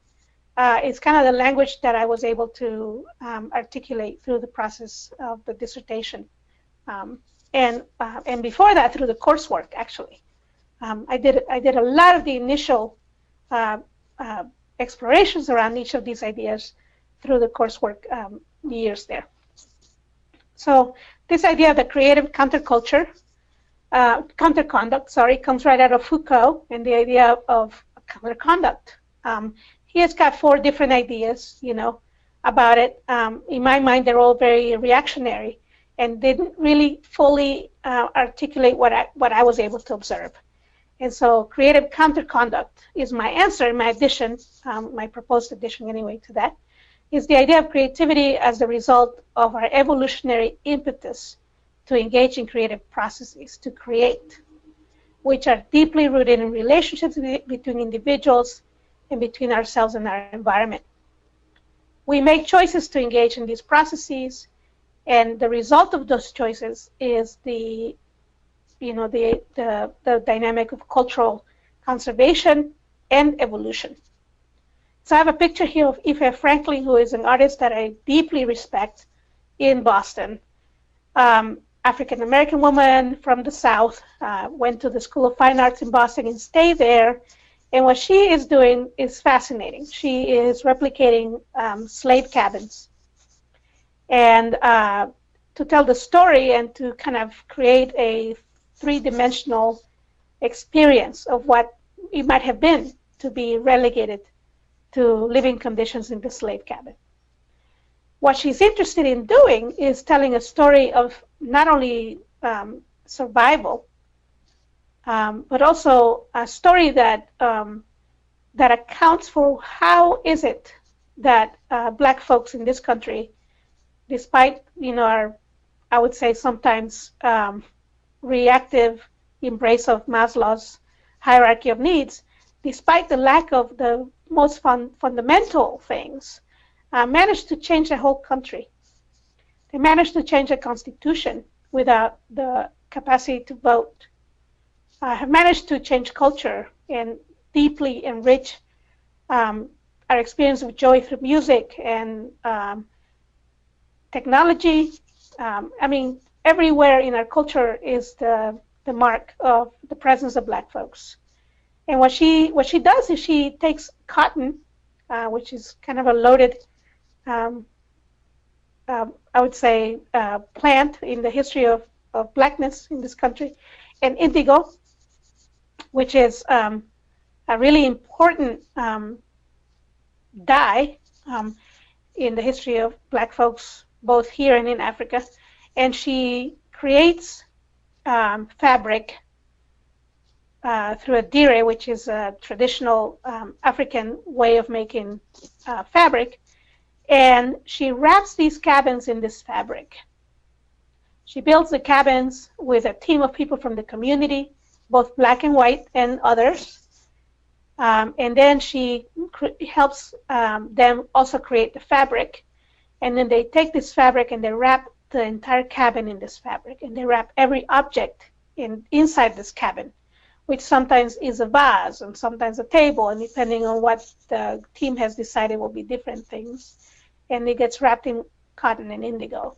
is kind of the language that I was able to articulate through the process of the dissertation. And before that, through the coursework, actually. I did a lot of the initial explorations around each of these ideas through the coursework years there. So this idea of the creative counterculture, counterconduct, comes right out of Foucault and the idea of counterconduct. He has got 4 different ideas, you know, about it. In my mind, they're all very reactionary and didn't really fully articulate what I was able to observe. And so creative counterconduct is my answer, my addition, my proposed addition anyway to that, is the idea of creativity as the result of our evolutionary impetus to engage in creative processes, to create, which are deeply rooted in relationships between individuals and between ourselves and our environment. We make choices to engage in these processes, and the result of those choices is the dynamic of cultural conservation and evolution. So I have a picture here of Ife Franklin, who is an artist that I deeply respect in Boston. African-American woman from the South, went to the School of Fine Arts in Boston and stayed there. And what she is doing is fascinating. She is replicating slave cabins. And to tell the story and to kind of create a three-dimensional experience of what it might have been to be relegated to living conditions in the slave cabin. What she's interested in doing is telling a story of not only survival, but also a story that that accounts for how is it that Black folks in this country, despite our, I would say sometimes reactive embrace of Maslow's hierarchy of needs, despite the lack of the most fundamental things, managed to change the whole country. They managed to change the Constitution without the capacity to vote. Have managed to change culture and deeply enrich our experience of joy through music and technology. I mean, everywhere in our culture is the mark of the presence of Black folks. And what she does is she takes cotton, which is kind of a loaded, I would say, plant in the history of Blackness in this country, and indigo, which is a really important dye in the history of Black folks, both here and in Africa. And she creates fabric through a dire, which is a traditional African way of making fabric. And she wraps these cabins in this fabric. She builds the cabins with a team of people from the community, both Black and white and others. And then she helps them also create the fabric. And then they take this fabric and they wrap the entire cabin in this fabric. And they wrap every object inside this cabin, which sometimes is a vase and sometimes a table, and depending on what the team has decided will be different things. And it gets wrapped in cotton and indigo.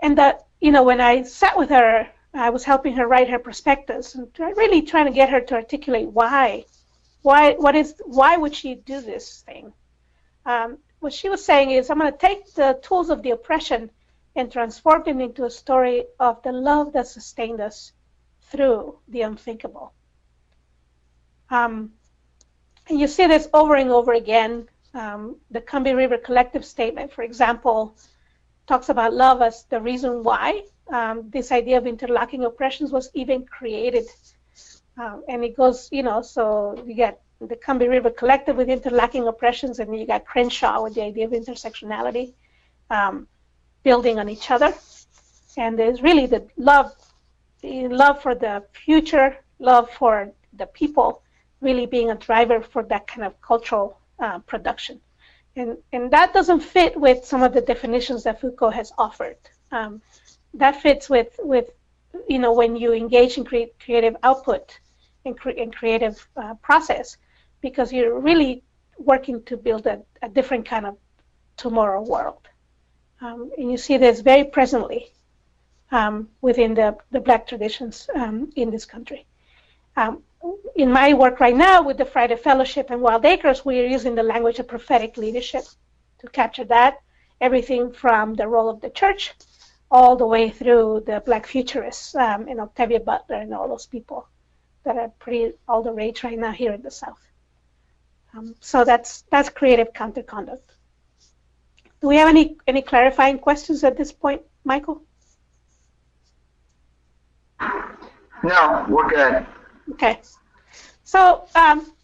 And that, when I sat with her, I was helping her write her prospectus and really trying to get her to articulate why would she do this thing? What she was saying is, I'm going to take the tools of the oppression and transform them into a story of the love that sustained us through the unthinkable. And you see this over and over again. The Combahee River Collective Statement, for example, talks about love as the reason why this idea of interlocking oppressions was even created. And it goes, so you get the Combahee River Collective with interlocking oppressions, and you got Crenshaw with the idea of intersectionality, building on each other. And there's really the love for the future, love for the people, really being a driver for that kind of cultural production. And that doesn't fit with some of the definitions that Foucault has offered. That fits with when you engage in creative output and creative process, because you're really working to build a different kind of tomorrow world. And you see this very presently within the Black traditions in this country. In my work right now with the Friday Fellowship and Wild Acres, we are using the language of prophetic leadership to capture that, everything from the role of the church all the way through the Black futurists and Octavia Butler and all those people that are pretty all the rage right now here in the South. So that's creative counterconduct. Do we have any clarifying questions at this point, Michael? No, we're good. Okay. So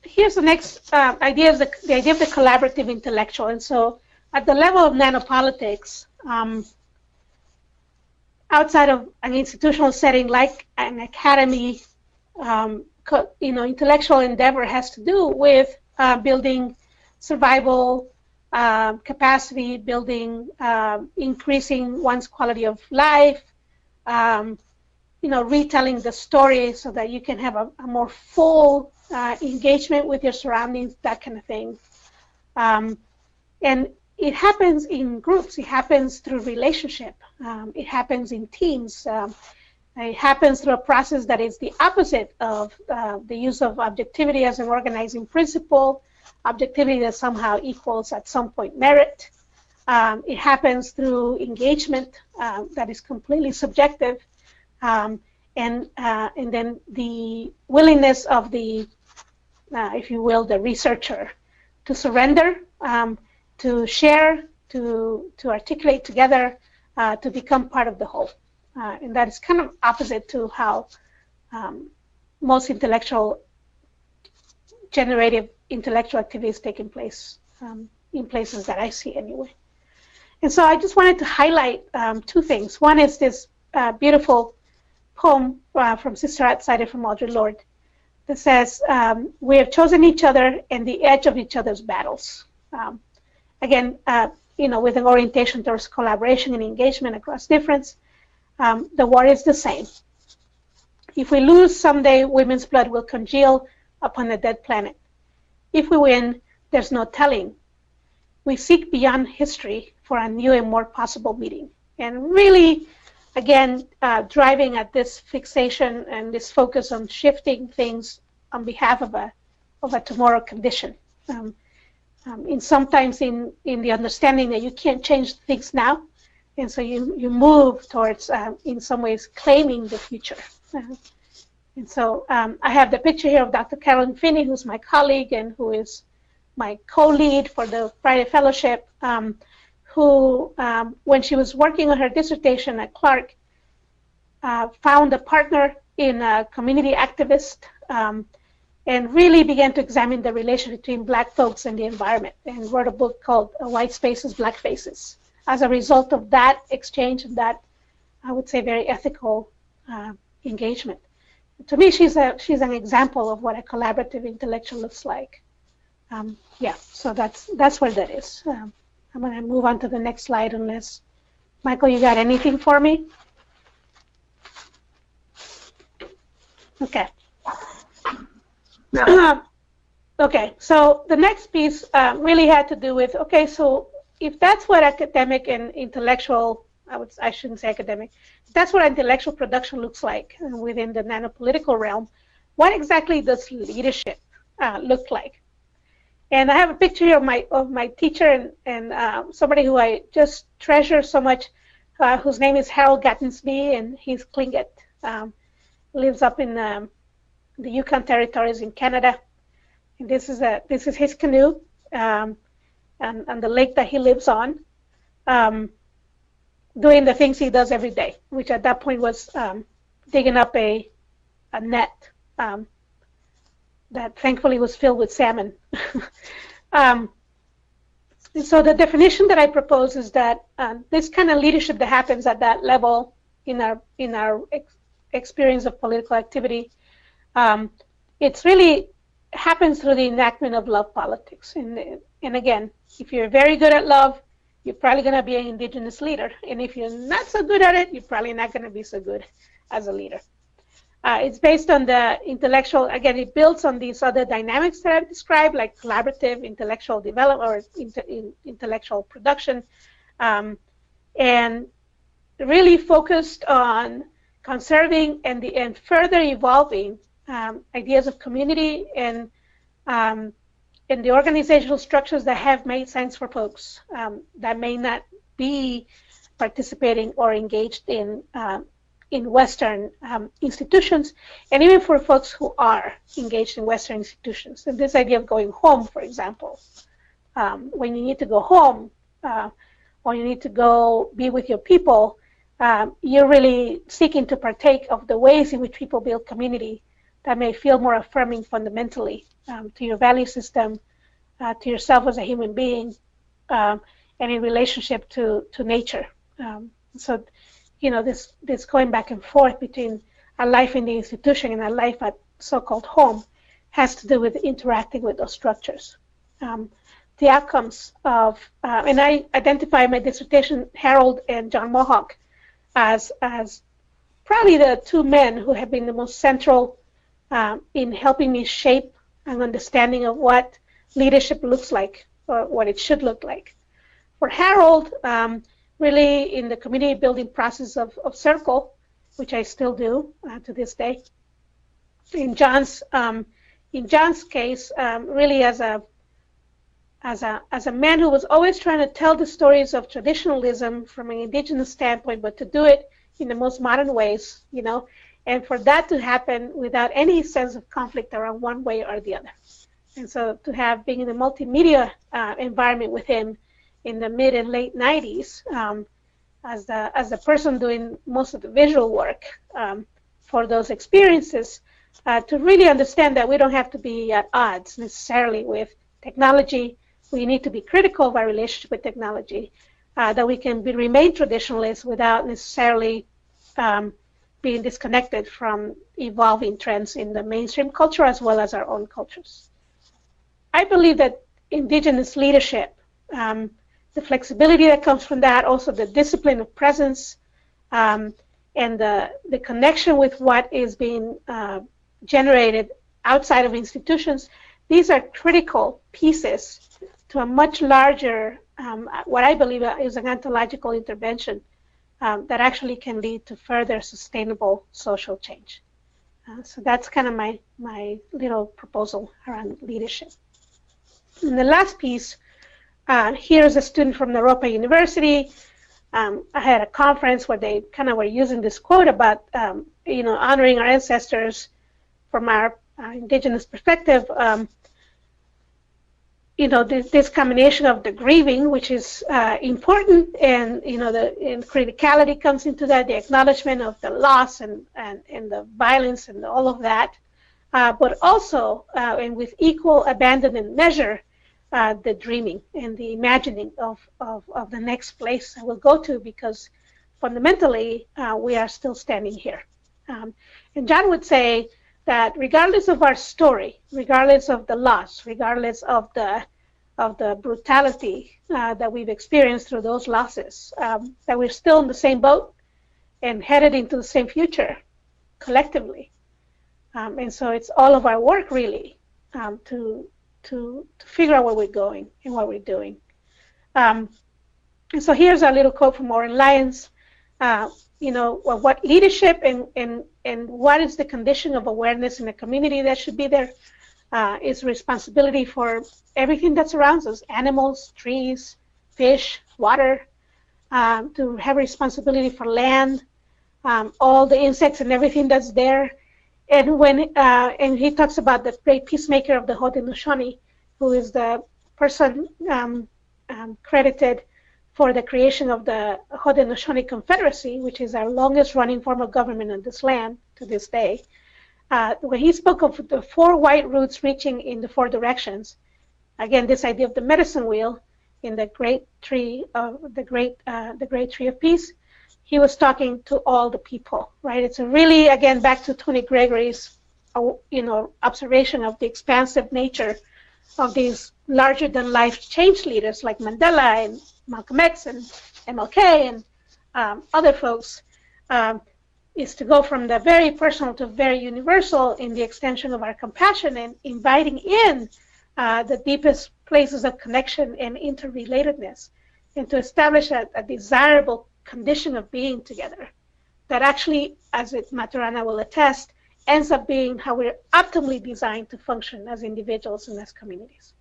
here's the next idea, the idea of the collaborative intellectual. And so at the level of nanopolitics, outside of an institutional setting like an academy, intellectual endeavor has to do with building survival capacity, building, increasing one's quality of life, retelling the story so that you can have a more full engagement with your surroundings, that kind of thing. And it happens in groups. It happens through relationship. It happens in teams. It happens through a process that is the opposite of the use of objectivity as an organizing principle, objectivity that somehow equals at some point merit. It happens through engagement that is completely subjective, and then the willingness of the, if you will, the researcher to surrender, to share, to articulate together, to become part of the whole. And that is kind of opposite to how most generative intellectual activities taking place in places that I see anyway. And so I just wanted to highlight two things. One is this beautiful poem from Sister Outsider from Audre Lorde that says, we have chosen each other and the edge of each other's battles. Again, with an orientation towards collaboration and engagement across difference, the war is the same. If we lose someday, women's blood will congeal upon a dead planet. If we win, there's no telling. We seek beyond history for a new and more possible meeting. And really, again, driving at this fixation and this focus on shifting things on behalf of a tomorrow condition. Sometimes in the understanding that you can't change things now, and so you move towards, in some ways, claiming the future. And so I have the picture here of Dr. Carolyn Finney, who's my colleague and who is my co-lead for the Friday Fellowship, who, when she was working on her dissertation at Clark, found a partner in a community activist, and really began to examine the relation between Black folks and the environment, and wrote a book called White Spaces, Black Faces. As a result of that exchange and that, I would say, very ethical engagement. To me, she's an example of what a collaborative intellectual looks like. Yeah, so that's where that is. I'm going to move on to the next slide unless, Michael, you got anything for me? Okay. No. Okay, so the next piece really had to do with, okay, so if that's what academic and intellectual, I shouldn't say academic, if that's what intellectual production looks like within the nanopolitical realm, what exactly does leadership look like? And I have a picture here of my teacher and somebody who I just treasure so much, whose name is Harold Gattensby, and he's Tlingit, lives up in the Yukon Territories in Canada. And this is his canoe, and the lake that he lives on, doing the things he does every day, which at that point was digging up a net that thankfully was filled with salmon. So the definition that I propose is that this kind of leadership that happens at that level in our experience of political activity, it's really happens through the enactment of love politics. And again, if you're very good at love, you're probably going to be an indigenous leader. And if you're not so good at it, you're probably not going to be so good as a leader. It's based on the intellectual, again, it builds on these other dynamics that I've described, like collaborative intellectual development or intellectual production, and really focused on conserving and further evolving ideas of community and the organizational structures that have made sense for folks that may not be participating or engaged in Western institutions, and even for folks who are engaged in Western institutions. And this idea of going home, for example, when you need to go home or you need to go be with your people, you're really seeking to partake of the ways in which people build community that may feel more affirming fundamentally to your value system, to yourself as a human being, and in relationship to nature. So, you know, this going back and forth between a life in the institution and a life at so-called home has to do with interacting with those structures. The outcomes of, and I identify in my dissertation Harold and John Mohawk as probably the two men who have been the most central in helping me shape an understanding of what leadership looks like, or what it should look like. For Harold, really in the community building process of Circle, which I still do to this day. In John's case, really as a man who was always trying to tell the stories of traditionalism from an indigenous standpoint, but to do it in the most modern ways, you know, and for that to happen without any sense of conflict around one way or the other. And so to have being in the multimedia environment with him in the mid and late 90s, as the person doing most of the visual work for those experiences, to really understand that we don't have to be at odds necessarily with technology. We need to be critical of our relationship with technology, that we can remain traditionalists without necessarily being disconnected from evolving trends in the mainstream culture as well as our own cultures. I believe that indigenous leadership, the flexibility that comes from that, also the discipline of presence, and the connection with what is being generated outside of institutions, these are critical pieces to a much larger, what I believe is an ontological intervention that actually can lead to further sustainable social change. So that's kind of my little proposal around leadership. And the last piece, here's a student from Naropa University. I had a conference where they kind of were using this quote about, you know, honoring our ancestors from our indigenous perspective. You know, this combination of the grieving, which is important, and you know, the criticality comes into that, the acknowledgement of the loss and the violence and all of that, but also, and with equal abandon and measure, the dreaming and the imagining of the next place I will go to, because fundamentally we are still standing here. And John would say that regardless of our story, regardless of the loss, regardless of the brutality that we've experienced through those losses, that we're still in the same boat and headed into the same future collectively. And so it's all of our work really to figure out where we're going and what we're doing. And so here's a little quote from Oren Lyons. You know, what leadership and what is the condition of awareness in a community that should be there is responsibility for everything that surrounds us, animals, trees, fish, water, to have responsibility for land, all the insects and everything that's there. And when and he talks about the great peacemaker of the Haudenosaunee, who is the person credited for the creation of the Haudenosaunee Confederacy, which is our longest running form of government on this land to this day. When he spoke of the 4 white roots reaching in the 4 directions, again, this idea of the medicine wheel in the great tree of the great tree of peace, he was talking to all the people, right? It's a really, again, back to Tony Gregory's, you know, observation of the expansive nature of these larger-than-life change leaders like Mandela and Malcolm X and MLK and other folks, is to go from the very personal to very universal in the extension of our compassion and inviting in the deepest places of connection and interrelatedness, and to establish a desirable condition of being together that actually, as Maturana will attest, ends up being how we're optimally designed to function as individuals and as communities.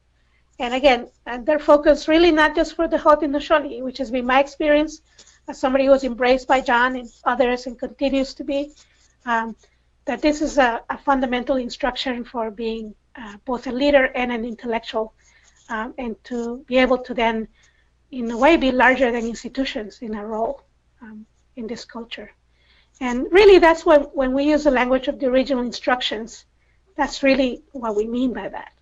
And again, and their focus really not just for the Haudenosaunee, which has been my experience as somebody who was embraced by John and others and continues to be, that this is a fundamental instruction for being both a leader and an intellectual, and to be able to then, in a way, be larger than institutions in our role in this culture. And really, that's when we use the language of the original instructions, that's really what we mean by that.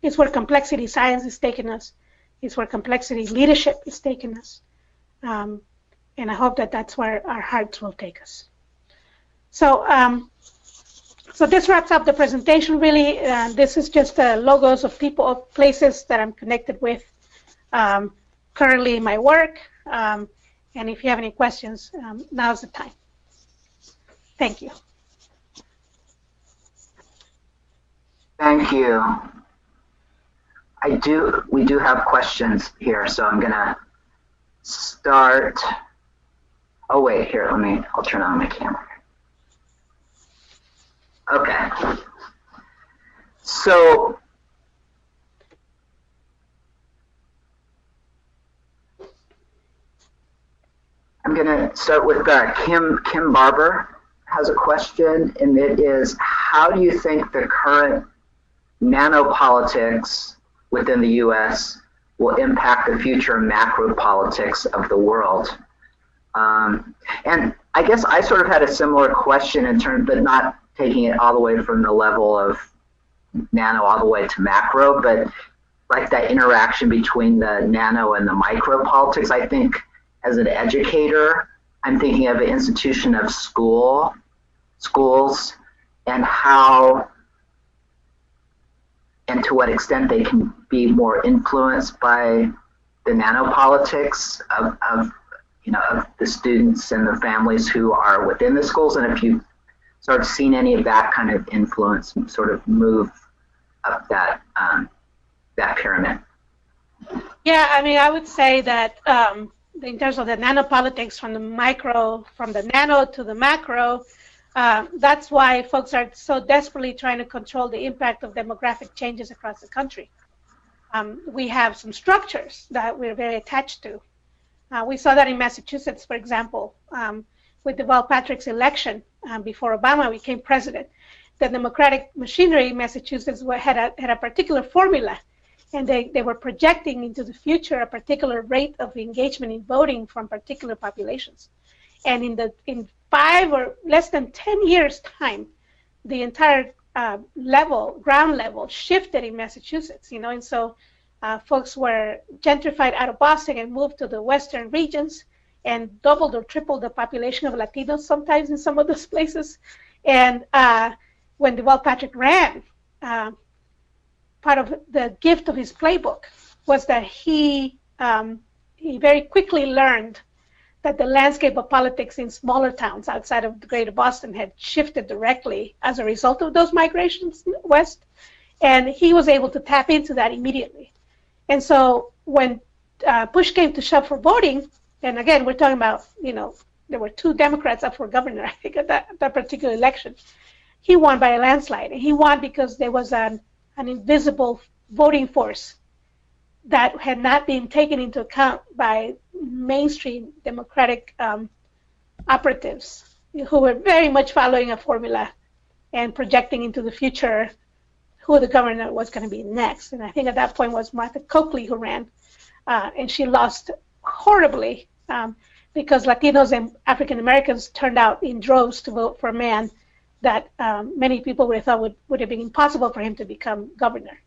It's where complexity science is taking us. It's where complexity leadership is taking us. And I hope that that's where our hearts will take us. So, so this wraps up the presentation, really. This is just the logos of people, of places that I'm connected with currently in my work. And if you have any questions, now's the time. Thank you. Thank you. We do have questions here, so I'm gonna start. Oh wait, here, I'll turn on my camera. Okay. So, I'm gonna start with Kim Barber has a question, and it is, how do you think the current nanopolitics within the U.S. will impact the future macro politics of the world? And I guess I sort of had a similar question in terms, but not taking it all the way from the level of nano all the way to macro, but like that interaction between the nano and the micro politics. I think as an educator, I'm thinking of an institution of schools and how and to what extent they can be more influenced by the nanopolitics of the students and the families who are within the schools, and if you've sort of seen any of that kind of influence sort of move up that pyramid. Yeah, I mean, I would say that in terms of the nanopolitics from the nano to the macro, that's why folks are so desperately trying to control the impact of demographic changes across the country. We have some structures that we're very attached to. We saw that in Massachusetts, for example, with Deval Patrick's election before Obama became president. The Democratic machinery in Massachusetts had a particular formula, and they were projecting into the future a particular rate of engagement in voting from particular populations. And in 5 or less than 10 years' time, the entire ground level shifted in Massachusetts, and so folks were gentrified out of Boston and moved to the western regions and doubled or tripled the population of Latinos sometimes in some of those places. And when Deval Patrick ran, part of the gift of his playbook was that he very quickly learned that the landscape of politics in smaller towns outside of the greater Boston had shifted directly as a result of those migrations west, and he was able to tap into that immediately. And so when push came to shove for voting, and again, we're talking about, there were 2 Democrats up for governor, I think, at that particular election. He won by a landslide, and he won because there was an invisible voting force that had not been taken into account by mainstream Democratic operatives who were very much following a formula and projecting into the future who the governor was going to be next. And I think at that point was Martha Coakley who ran, and she lost horribly because Latinos and African Americans turned out in droves to vote for a man that many people would have thought would have been impossible for him to become governor.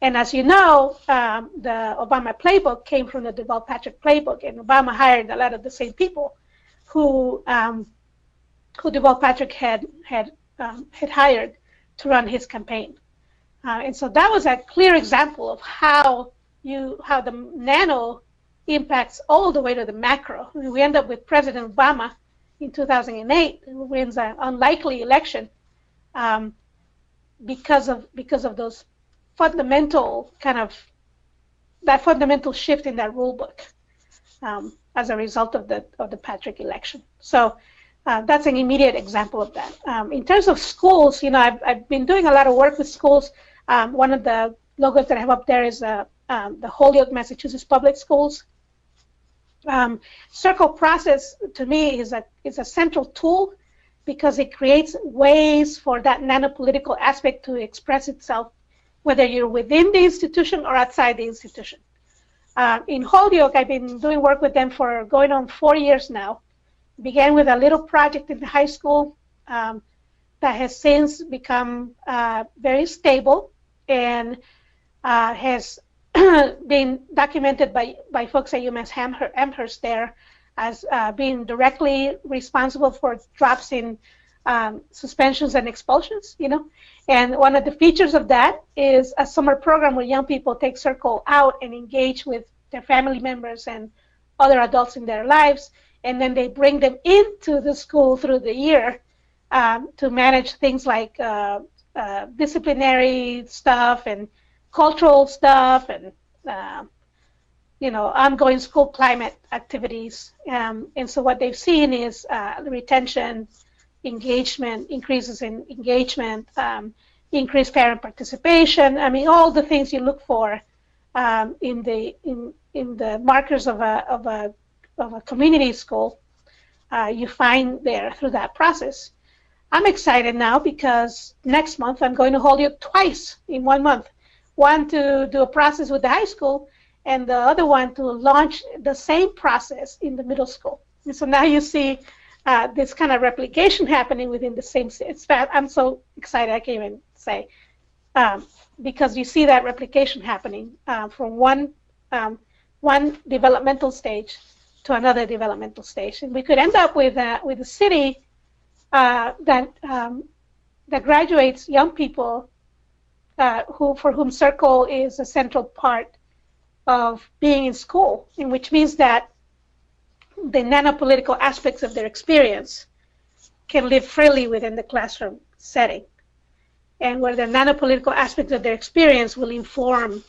And as you know, the Obama playbook came from the Deval Patrick playbook, and Obama hired a lot of the same people who Deval Patrick had hired to run his campaign. And so that was a clear example of how the nano impacts all the way to the macro. I mean, we end up with President Obama in 2008, who wins an unlikely election because of those fundamental fundamental shift in that rule book as a result of the Patrick election. So that's an immediate example of that. In terms of schools, I've been doing a lot of work with schools. One of the logos that I have up there is the Holyoke, Massachusetts Public Schools. Circle process to me is a central tool because it creates ways for that nanopolitical aspect to express itself, whether you're within the institution or outside the institution. In Holyoke, I've been doing work with them for going on 4 years now. Began with a little project in the high school that has since become very stable and has been documented by folks at UMass Amherst there as being directly responsible for drops in suspensions and expulsions, And one of the features of that is a summer program where young people take Circle out and engage with their family members and other adults in their lives, and then they bring them into the school through the year to manage things like disciplinary stuff and cultural stuff and ongoing school climate activities. And so what they've seen is retention, engagement, increases in engagement, increased parent participation. I mean, all the things you look for in the markers of a community school, you find there through that process. I'm excited now because next month I'm going to hold you twice in 1 month. One to do a process with the high school, and the other one to launch the same process in the middle school. And so now you see this kind of replication happening within the same. I'm so excited I can't even say, because you see that replication happening from one developmental stage to another developmental stage, and we could end up with a city that graduates young people for whom circle is a central part of being in school, in which means that the nanopolitical aspects of their experience can live freely within the classroom setting, and where the nanopolitical aspects of their experience will inform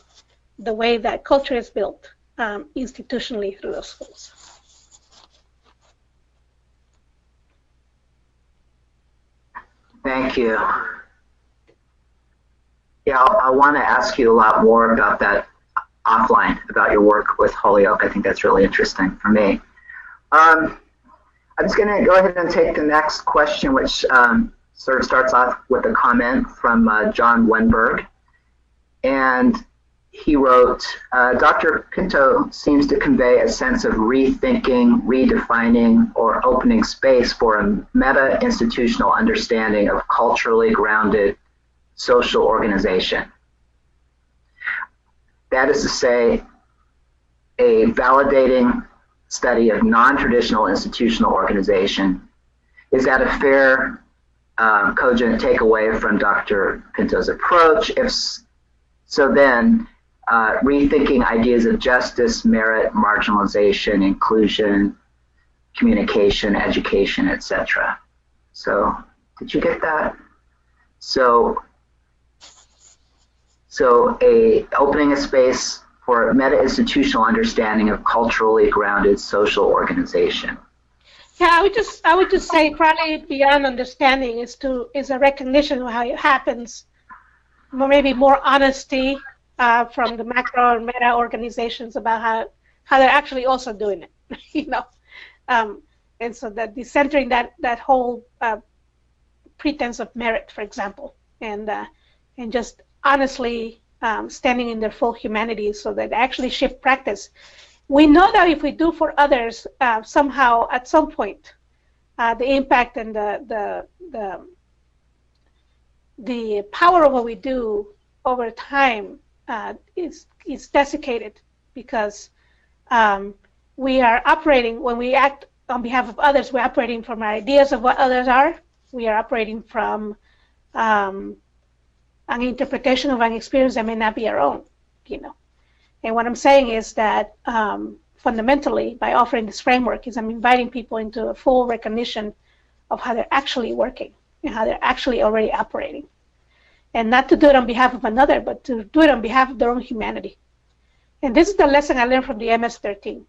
the way that culture is built institutionally through those schools. Thank you. Yeah, I want to ask you a lot more about that offline, about your work with Holyoke. I think that's really interesting for me. I'm just going to go ahead and take the next question, which sort of starts off with a comment from John Wenberg. And he wrote, Dr. Pinto seems to convey a sense of rethinking, redefining, or opening space for a meta-institutional understanding of culturally grounded social organization. That is to say, a validating study of non-traditional institutional organization. Is that a fair, cogent takeaway from Dr. Pinto's approach? If so, then rethinking ideas of justice, merit, marginalization, inclusion, communication, education, etc. So, did you get that? So opening a space for a meta-institutional understanding of culturally grounded social organization. Yeah, I would just say probably beyond understanding is a recognition of how it happens, maybe more honesty from the macro and meta organizations about how they're actually also doing it, and so that decentering that whole pretense of merit, for example, and just honestly standing in their full humanity, so that they actually shift practice. We know that if we do for others, somehow at some point, the impact and the power of what we do over time is desiccated, because we are operating, when we act on behalf of others, we're operating from our ideas of what others are. We are operating from an interpretation of an experience that may not be our own, And what I'm saying is that fundamentally, by offering this framework, I'm inviting people into a full recognition of how they're actually working and how they're actually already operating. And not to do it on behalf of another, but to do it on behalf of their own humanity. And this is the lesson I learned from the MS-13.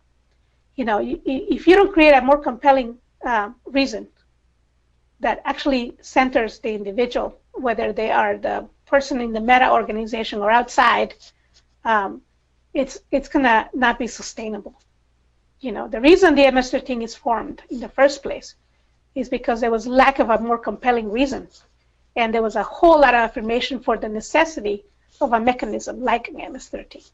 If you don't create a more compelling reason that actually centers the individual, whether they are the person in the meta organization or outside, it's gonna not be sustainable. The reason the MS-13 is formed in the first place is because there was lack of a more compelling reason, and there was a whole lot of affirmation for the necessity of a mechanism like MS-13.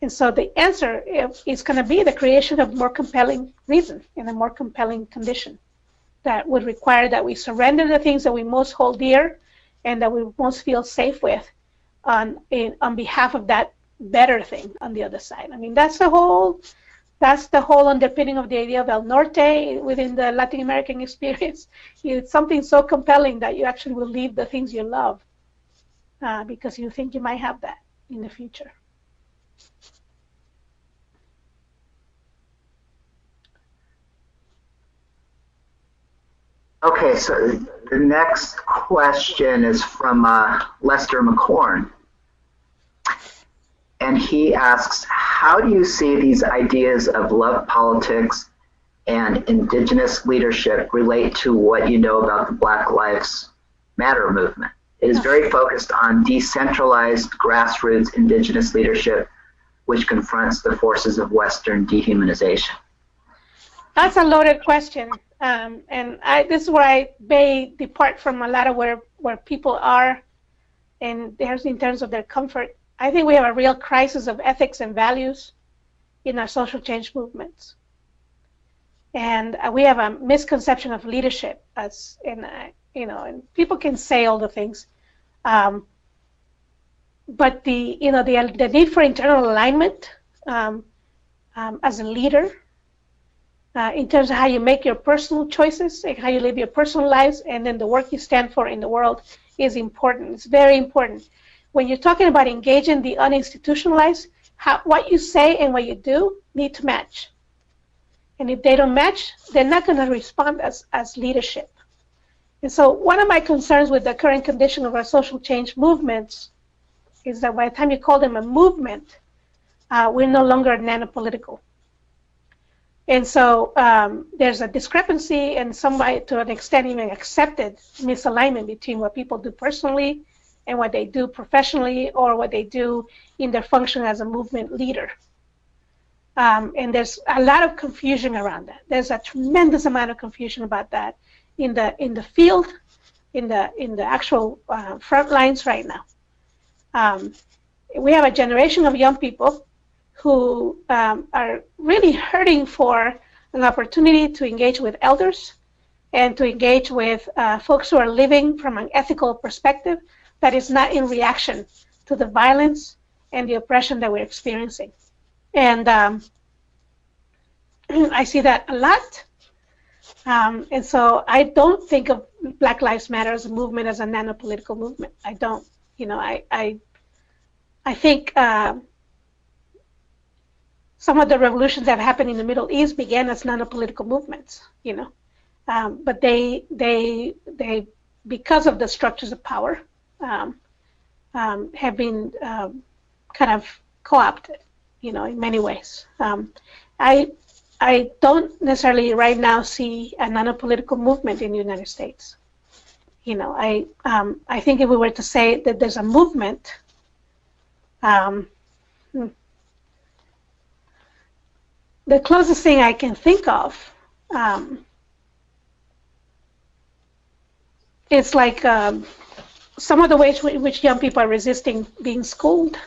And so the answer is going to be the creation of more compelling reason and a more compelling condition that would require that we surrender the things that we most hold dear and that we most feel safe with on behalf of that better thing on the other side. I mean, that's the whole underpinning of the idea of El Norte within the Latin American experience. It's something so compelling that you actually will leave the things you love because you think you might have that in the future. Okay, so the next question is from Lester McCorn. And he asks, how do you see these ideas of love politics and indigenous leadership relate to what you know about the Black Lives Matter movement? It is very focused on decentralized grassroots indigenous leadership, which confronts the forces of Western dehumanization. That's a loaded question. This is where I may depart from a lot of where people are and there's in terms of their comfort. I think we have a real crisis of ethics and values in our social change movements. And we have a misconception of leadership as in, and people can say all the things. But the need for internal alignment as a leader in terms of how you make your personal choices and how you live your personal lives and then the work you stand for in the world is important. It's very important. When you're talking about engaging the uninstitutionalized, what you say and what you do need to match. And if they don't match, they're not going to respond as leadership. And so one of my concerns with the current condition of our social change movements is that by the time you call them a movement, we're no longer nanopolitical. And so there's a discrepancy and somewhat, to an extent, even accepted misalignment between what people do personally and what they do professionally or what they do in their function as a movement leader. And there's a lot of confusion around that. There's a tremendous amount of confusion about that in the field, in the actual front lines right now. We have a generation of young people who are really hurting for an opportunity to engage with elders and to engage with folks who are living from an ethical perspective that is not in reaction to the violence and the oppression that we're experiencing. And I see that a lot. And so I don't think of Black Lives Matter as a movement, as a nanopolitical movement. I don't. I think some of the revolutions that have happened in the Middle East began as nanopolitical movements, but they because of the structures of power, have been kind of co-opted, in many ways. I don't necessarily right now see a nanopolitical movement in the United States. I think if we were to say that there's a movement, the closest thing I can think of is like some of the ways in which young people are resisting being schooled.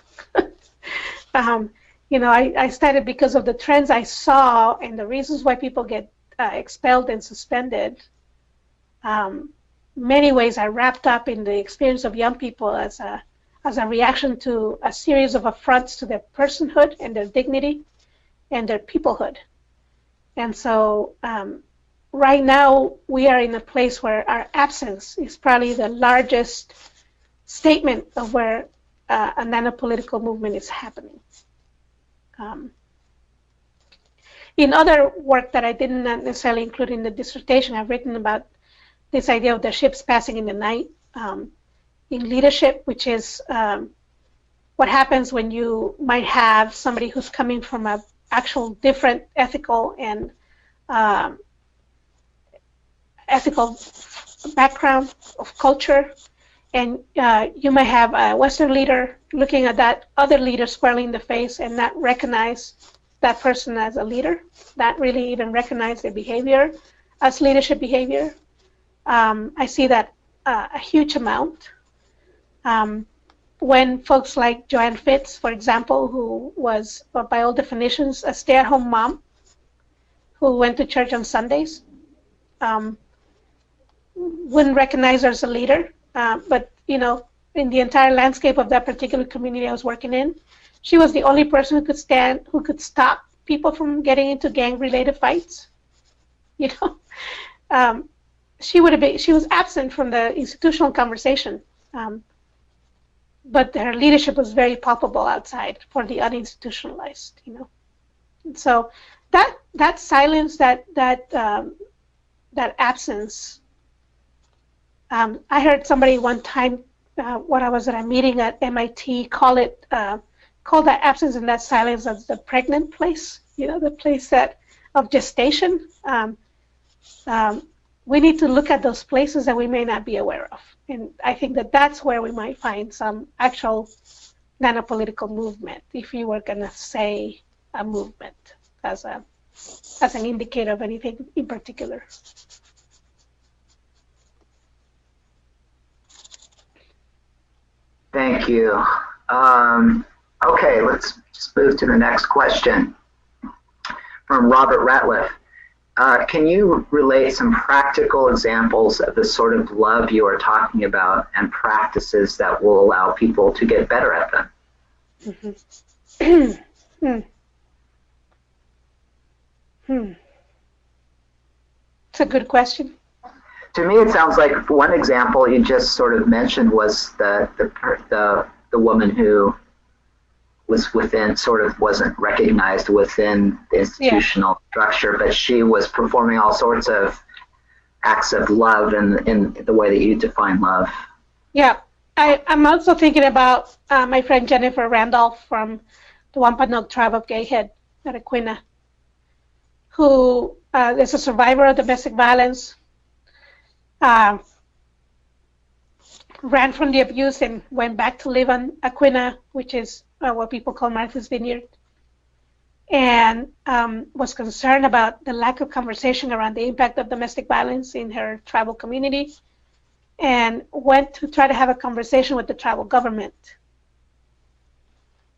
I started because of the trends I saw and the reasons why people get expelled and suspended. Many ways are wrapped up in the experience of young people as a reaction to a series of affronts to their personhood and their dignity and their peoplehood. And so right now we are in a place where our absence is probably the largest statement of where a nanopolitical movement is happening. In other work that I didn't necessarily include in the dissertation, I've written about this idea of the ships passing in the night in leadership, which is what happens when you might have somebody who's coming from an actual different ethical and ethical background of culture, and you might have a Western leader looking at that other leader squarely in the face and not recognize that person as a leader, not really even recognize their behavior as leadership behavior. I see that a huge amount. When folks like Joanne Fitz, for example, who was, by all definitions, a stay-at-home mom who went to church on Sundays, wouldn't recognize her as a leader, but in the entire landscape of that particular community I was working in, she was the only person who could stop people from getting into gang-related fights. She was absent from the institutional conversation, but her leadership was very palpable outside for the uninstitutionalized. And so that silence, that absence, I heard somebody one time when I was at a meeting at MIT call that absence and that silence as the pregnant place. The place that of gestation. We need to look at those places that we may not be aware of, and I think that that's where we might find some actual nanopolitical movement, if you were going to say a movement as an indicator of anything in particular. Thank you. Okay, let's just move to the next question from Robert Ratliff. Can you relate some practical examples of the sort of love you are talking about and practices that will allow people to get better at them? It's a good question. To me, it sounds like one example you just sort of mentioned was the woman who was wasn't recognized within the institutional structure, but she was performing all sorts of acts of love in the way that you define love. Yeah, I'm also thinking about my friend Jennifer Randolph from the Wampanoag tribe of Gayhead at Aquinnah, who is a survivor of domestic violence, ran from the abuse and went back to live on Aquinnah, which is what people call Martha's Vineyard, and was concerned about the lack of conversation around the impact of domestic violence in her tribal community, and went to try to have a conversation with the tribal government.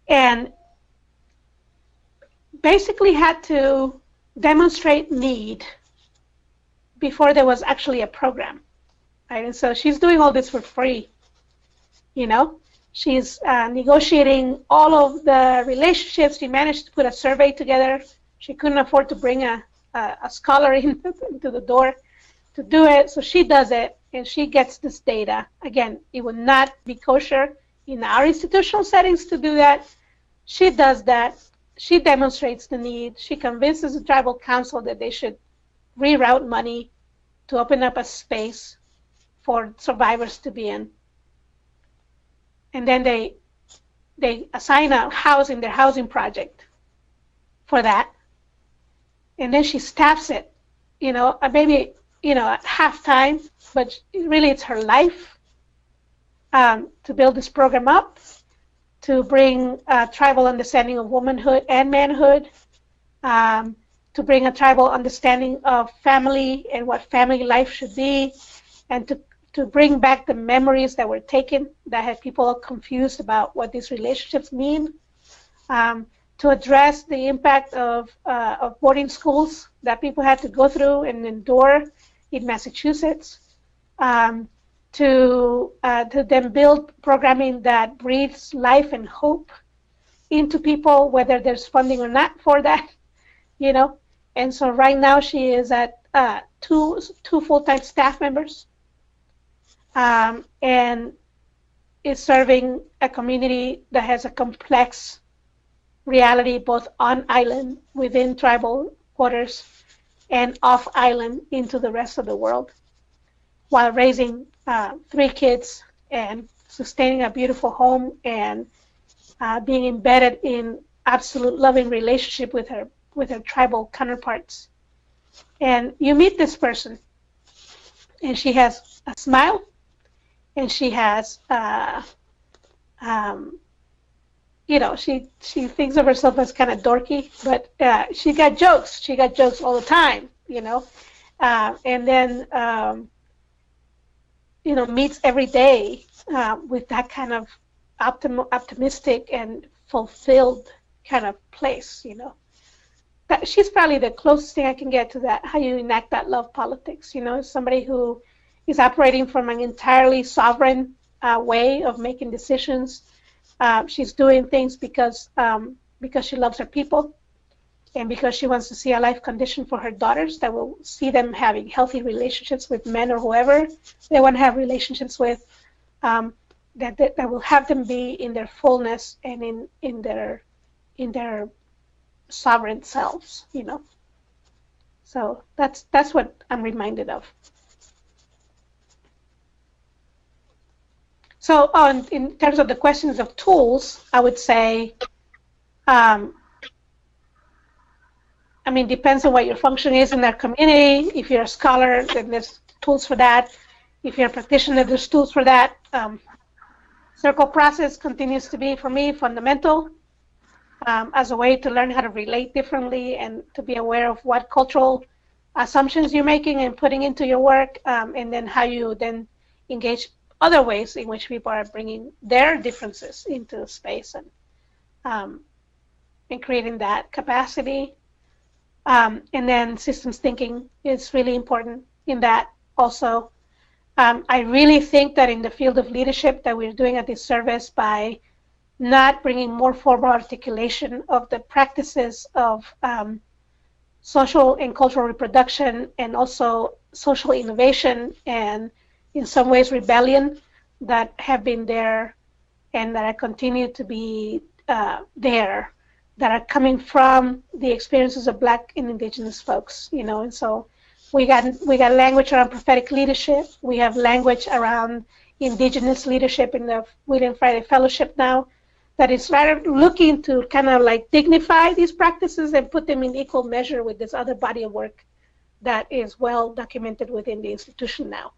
And basically had to demonstrate need before there was actually a program. Right? And so she's doing all this for free, She's negotiating all of the relationships. She managed to put a survey together. She couldn't afford to bring a scholar into the door to do it, so she does it, and she gets this data. Again, it would not be kosher in our institutional settings to do that. She does that. She demonstrates the need. She convinces the tribal council that they should reroute money to open up a space for survivors to be in. And then they assign a housing, their housing project for that. And then she staffs it, maybe, at halftime, but really it's her life to build this program up, to bring a tribal understanding of womanhood and manhood, to bring a tribal understanding of family and what family life should be, and to bring back the memories that were taken that had people confused about what these relationships mean, to address the impact of boarding schools that people had to go through and endure in Massachusetts, to then build programming that breathes life and hope into people, whether there's funding or not for that, And so right now she is at two full-time staff members, and is serving a community that has a complex reality, both on island, within tribal quarters, and off island into the rest of the world, while raising 3 kids and sustaining a beautiful home and being embedded in absolute loving relationship with her tribal counterparts. And you meet this person, and she has a smile, and she has, she thinks of herself as kind of dorky, but she got jokes. She got jokes all the time, and then, meets every day with that kind of optimistic and fulfilled kind of place, That she's probably the closest thing I can get to that, how you enact that love politics, somebody who is operating from an entirely sovereign way of making decisions. She's doing things because she loves her people, and because she wants to see a life condition for her daughters that will see them having healthy relationships with men or whoever they want to have relationships with, that will have them be in their fullness and in their sovereign selves, So that's what I'm reminded of. So in terms of the questions of tools, I would say, I mean, depends on what your function is in that community. If you're a scholar, then there's tools for that. If you're a practitioner, there's tools for that. Circle process continues to be, for me, fundamental as a way to learn how to relate differently and to be aware of what cultural assumptions you're making and putting into your work, and then how you then engage other ways in which people are bringing their differences into space and creating that capacity. And then systems thinking is really important in that also. I really think that in the field of leadership that we're doing a disservice by not bringing more formal articulation of the practices of social and cultural reproduction and also social innovation and in some ways rebellion that have been there and that continue to be there, that are coming from the experiences of Black and Indigenous folks, you know. And so we got language around prophetic leadership. We have language around Indigenous leadership in the William Friday Fellowship now that is rather looking to kind of like dignify these practices and put them in equal measure with this other body of work that is well documented within the institution now.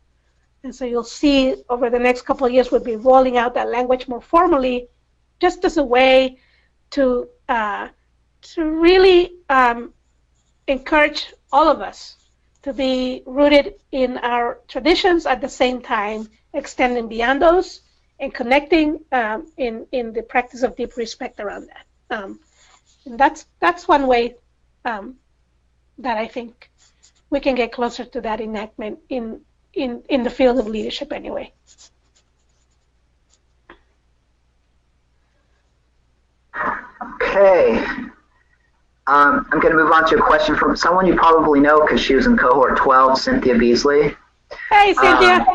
And so you'll see over the next couple of years we'll be rolling out that language more formally, just as a way to really encourage all of us to be rooted in our traditions, at the same time extending beyond those and connecting in the practice of deep respect around that. And that's one way that I think we can get closer to that enactment in the field of leadership anyway. Okay. I'm going to move on to a question from someone you probably know because she was in cohort 12, Cynthia Beasley. Hey, Cynthia.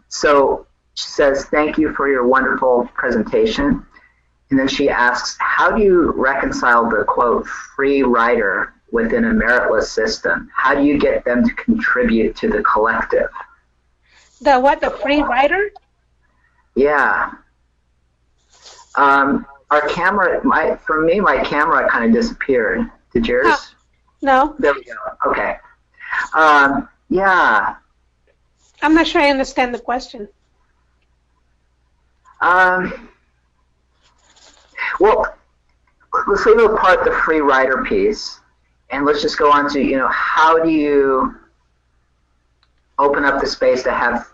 So she says, thank you for your wonderful presentation. And then she asks, how do you reconcile the, quote, free rider within a meritless system? How do you get them to contribute to the collective? The what, the free rider? Yeah. Our camera, for me, my camera kind of disappeared. Did yours? Oh, no. There we go. Okay. Yeah. I'm not sure I understand the question. Well, let's leave apart the free rider piece, and let's just go on to, you know, how do you open up the space to have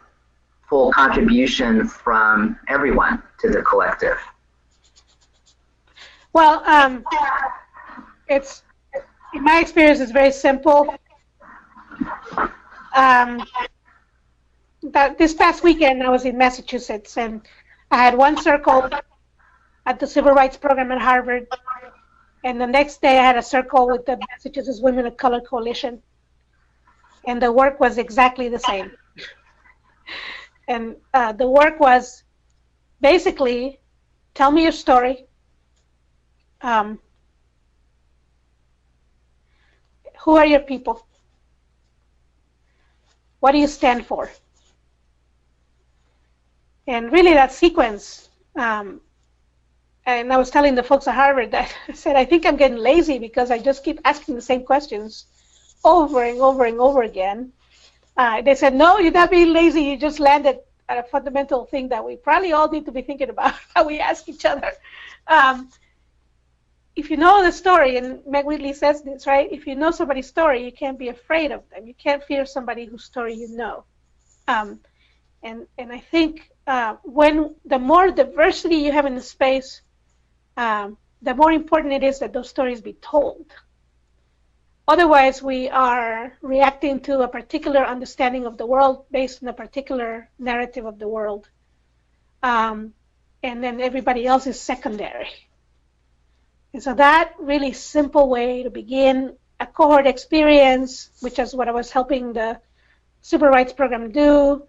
full contribution from everyone to the collective? Well, it's, in my experience, it's very simple. This past weekend, I was in Massachusetts, and I had one circle at the Civil Rights Program at Harvard, and the next day I had a circle with the Massachusetts Women of Color Coalition, and the work was exactly the same. And the work was basically, tell me your story. Who are your people? What do you stand for? And really that sequence, and I was telling the folks at Harvard that I said, I think I'm getting lazy because I just keep asking the same questions over and over and over again. They said, no, you're not being lazy. You just landed at a fundamental thing that we probably all need to be thinking about, how we ask each other. If you know the story, and Meg Wheatley says this, right? If you know somebody's story, you can't be afraid of them. You can't fear somebody whose story you know. And I think when the more diversity you have in the space, the more important it is that those stories be told. Otherwise, we are reacting to a particular understanding of the world based on a particular narrative of the world. And then everybody else is secondary. And so that really simple way to begin a cohort experience, which is what I was helping the Civil Rights Program do,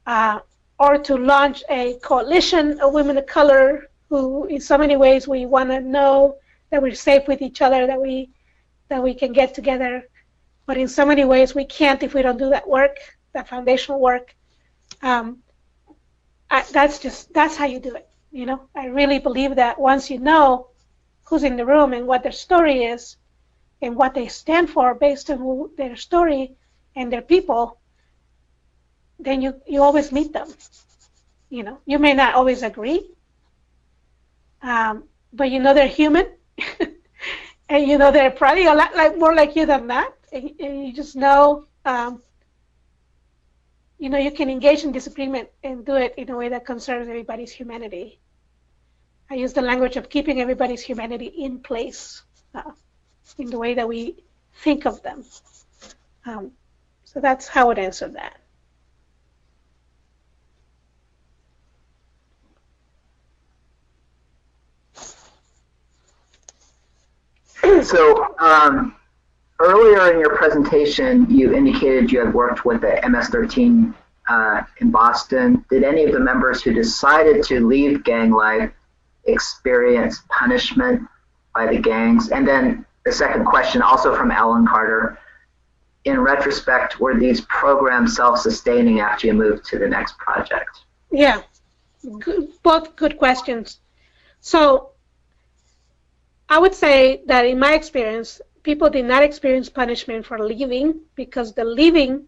or to launch a coalition of women of color who in so many ways we want to know that we're safe with each other, that we can get together. But in so many ways we can't if we don't do that work, that foundational work. Um, that's how you do it. You know, I really believe that once you know who's in the room and what their story is and what they stand for based on their story and their people, then you always meet them. You know, you may not always agree, but you know they're human, and you know they're probably a lot more like you than that, and you just know. You know, you can engage in disagreement and do it in a way that conserves everybody's humanity. I use the language of keeping everybody's humanity in place in the way that we think of them. So that's how I would answer that. So earlier in your presentation, you indicated you had worked with the MS-13 in Boston. Did any of the members who decided to leave gang life experience punishment by the gangs? And then the second question, also from Alan Carter, in retrospect, were these programs self-sustaining after you moved to the next project? Yeah, both good questions. So I would say that in my experience, people did not experience punishment for leaving because the leaving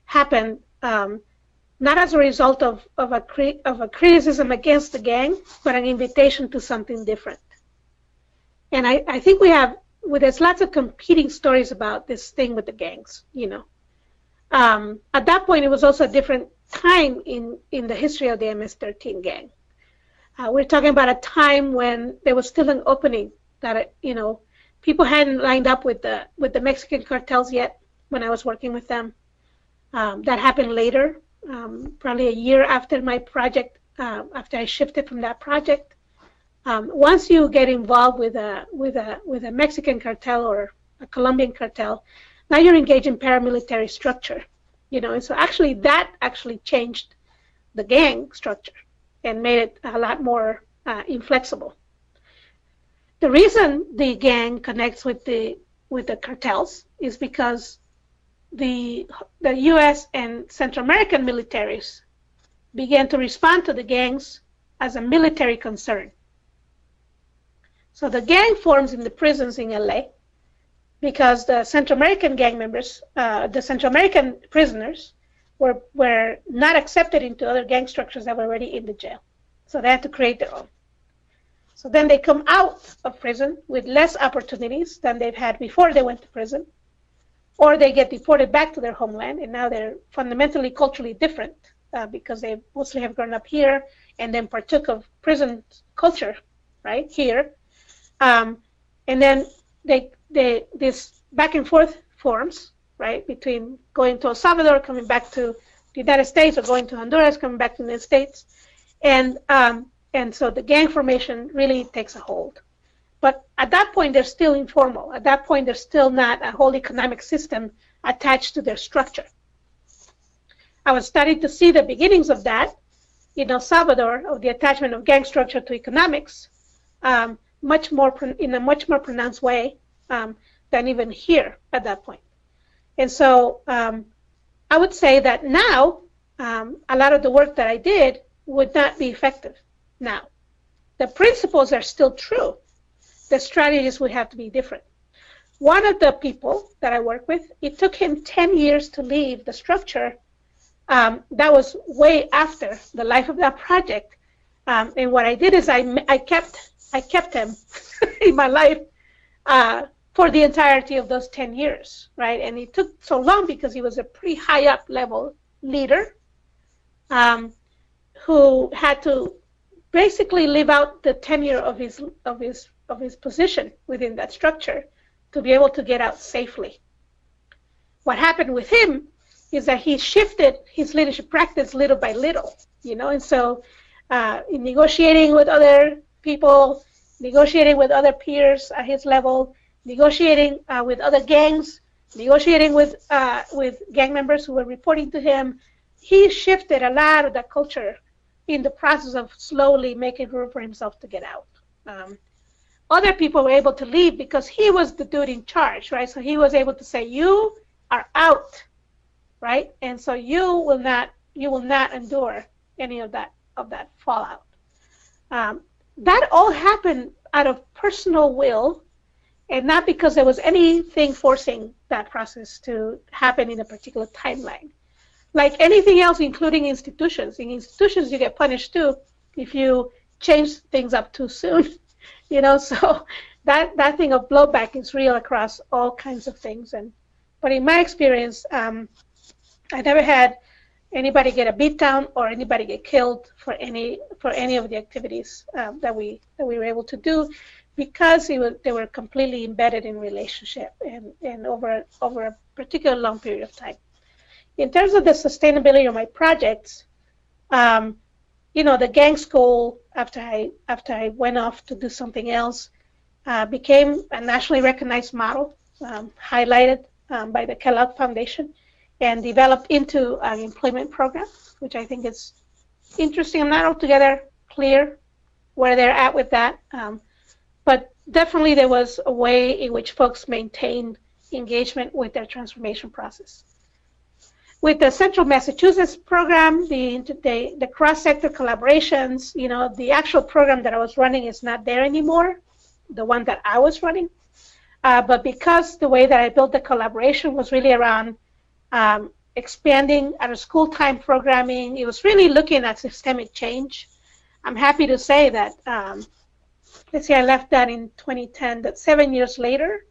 happened not as a result of a criticism against the gang, but an invitation to something different. And I think there's lots of competing stories about this thing with the gangs, you know. At that point, it was also a different time in the history of the MS-13 gang. We're talking about a time when there was still an opening that, you know, people hadn't lined up with the Mexican cartels yet when I was working with them. That happened later, probably a year after my project, after I shifted from that project. Once you get involved with a Mexican cartel or a Colombian cartel, now you're engaged in paramilitary structure, you know, and so actually that changed the gang structure and made it a lot more inflexible. The reason the gang connects with the cartels is because the U.S. and Central American militaries began to respond to the gangs as a military concern. So the gang forms in the prisons in L.A. because the Central American gang members, the Central American prisoners, were not accepted into other gang structures that were already in the jail. So they had to create their own. So then they come out of prison with less opportunities than they've had before they went to prison, or they get deported back to their homeland, and now they're fundamentally culturally different because they mostly have grown up here and then partook of prison culture, right, here. And then this back and forth forms, right, between going to El Salvador, coming back to the United States, or going to Honduras, coming back to the United States. And so the gang formation really takes a hold. But at that point, they're still informal. At that point, there's still not a whole economic system attached to their structure. I was starting to see the beginnings of that in El Salvador, of the attachment of gang structure to economics, in a much more pronounced way than even here at that point. And so I would say that now, a lot of the work that I did would not be effective now. The principles are still true. The strategies would have to be different. One of the people that I work with, it took him 10 years to leave the structure. That was way after the life of that project. And what I did is I kept him in my life for the entirety of those 10 years, right? And it took so long because he was a pretty high up level leader who had to basically live out the tenure of his position within that structure to be able to get out safely. What happened with him is that he shifted his leadership practice little by little, you know, and so in negotiating with other people, negotiating with other peers at his level, negotiating with other gangs, negotiating with gang members who were reporting to him, he shifted a lot of that culture in the process of slowly making room for himself to get out. Other people were able to leave because he was the dude in charge, right? So he was able to say, you are out, right? And so you will not you will not endure any of that fallout. That all happened out of personal will, and not because there was anything forcing that process to happen in a particular timeline. Like anything else, including institutions. In institutions, you get punished too if you change things up too soon. So that thing of blowback is real across all kinds of things. But in my experience, I never had anybody get a beat down or anybody get killed for any of the activities that we were able to do, because they were completely embedded in relationship and over a particular long period of time. In terms of the sustainability of my projects, the gang school, after I went off to do something else, became a nationally recognized model, highlighted by the Kellogg Foundation, and developed into an employment program, which I think is interesting. I'm not altogether clear where they're at with that, but definitely there was a way in which folks maintained engagement with their transformation process. With the Central Massachusetts program, the cross-sector collaborations, the actual program that I was running is not there anymore, the one that I was running. But because the way that I built the collaboration was really around expanding out of school time programming, it was really looking at systemic change. I'm happy to say that, let's see, I left that in 2010, that 7 years later,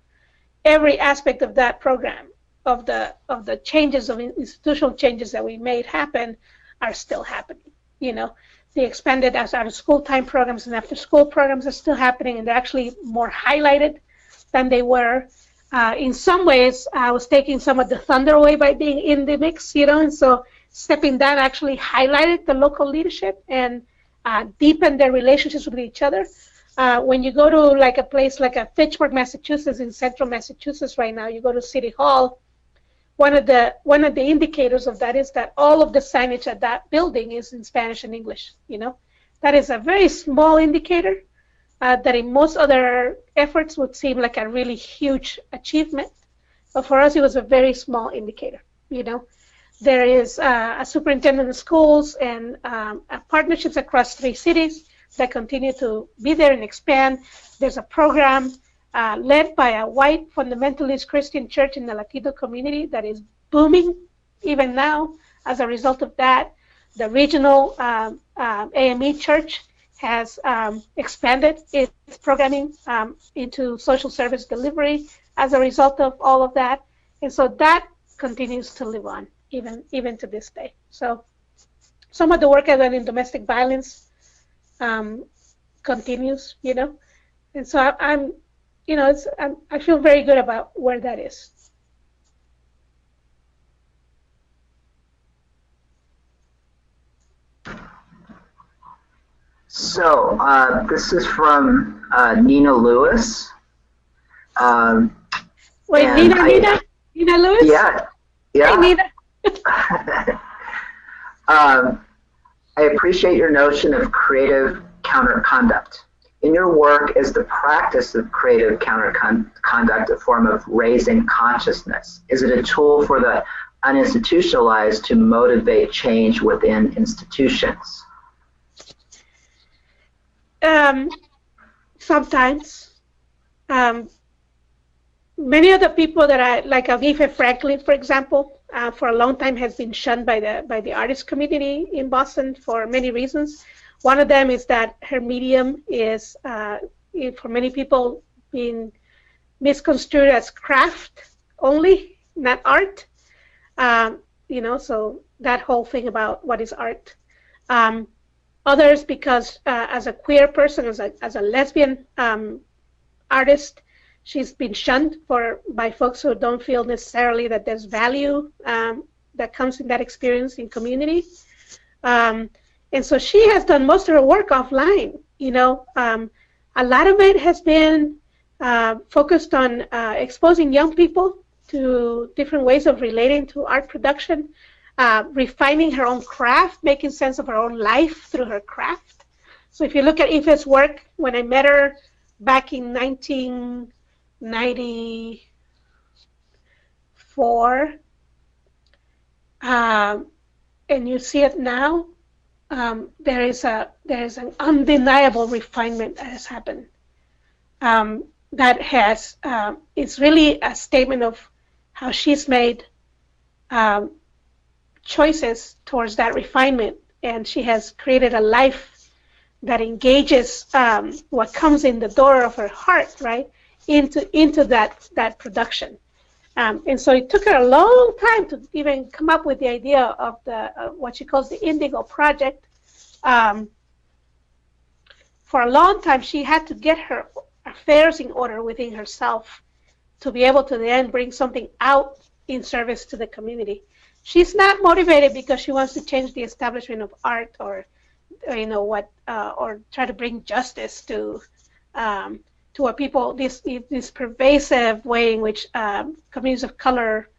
every aspect of that program, of the changes, of institutional changes that we made happen, are still happening. The expanded out of school time programs and after school programs are still happening, and they're actually more highlighted than they were. In some ways, I was taking some of the thunder away by being in the mix, and so stepping down actually highlighted the local leadership and deepened their relationships with each other. When you go to like a place like a Fitchburg, Massachusetts, in central Massachusetts right now, you go to City Hall, one of the indicators of that is that all of the signage at that building is in Spanish and English. That is a very small indicator that in most other efforts would seem like a really huge achievement. But for us, it was a very small indicator. There is a superintendent of schools and partnerships across 3 cities that continue to be there and expand. There's a program led by a white fundamentalist Christian church in the Latino community that is booming even now as a result of that. The regional AME church has expanded its programming into social service delivery as a result of all of that. And so that continues to live on even to this day. So some of the work I've done in domestic violence continues, and so I feel very good about where that is. So this is from Nina Lewis. Wait, Nina Lewis? Yeah. Hey, Nina. I appreciate your notion of creative counterconduct. In your work, is the practice of creative counterconduct a form of raising consciousness? Is it a tool for the uninstitutionalized to motivate change within institutions? Sometimes. Many of the people that like Aviva Franklin, for example, for a long time has been shunned by the artist community in Boston for many reasons. One of them is that her medium is, for many people, being misconstrued as craft only, not art. So that whole thing about what is art. Others, because as a queer person, as a lesbian artist, she's been shunned by folks who don't feel necessarily that there's value that comes in that experience in community. And so she has done most of her work offline. A lot of it has been focused on exposing young people to different ways of relating to art production, refining her own craft, making sense of her own life through her craft. So if you look at Aoife's work, when I met her back in 1994, and you see it now, there is an undeniable refinement that has happened. That has it's really a statement of how she's made choices towards that refinement, and she has created a life that engages what comes in the door of her heart, right, into that production. And so it took her a long time to even come up with the idea of the what she calls the Indigo Project. For a long time, she had to get her affairs in order within herself to be able to then bring something out in service to the community. She's not motivated because she wants to change the establishment of art or or try to bring justice to what people, this pervasive way in which communities of color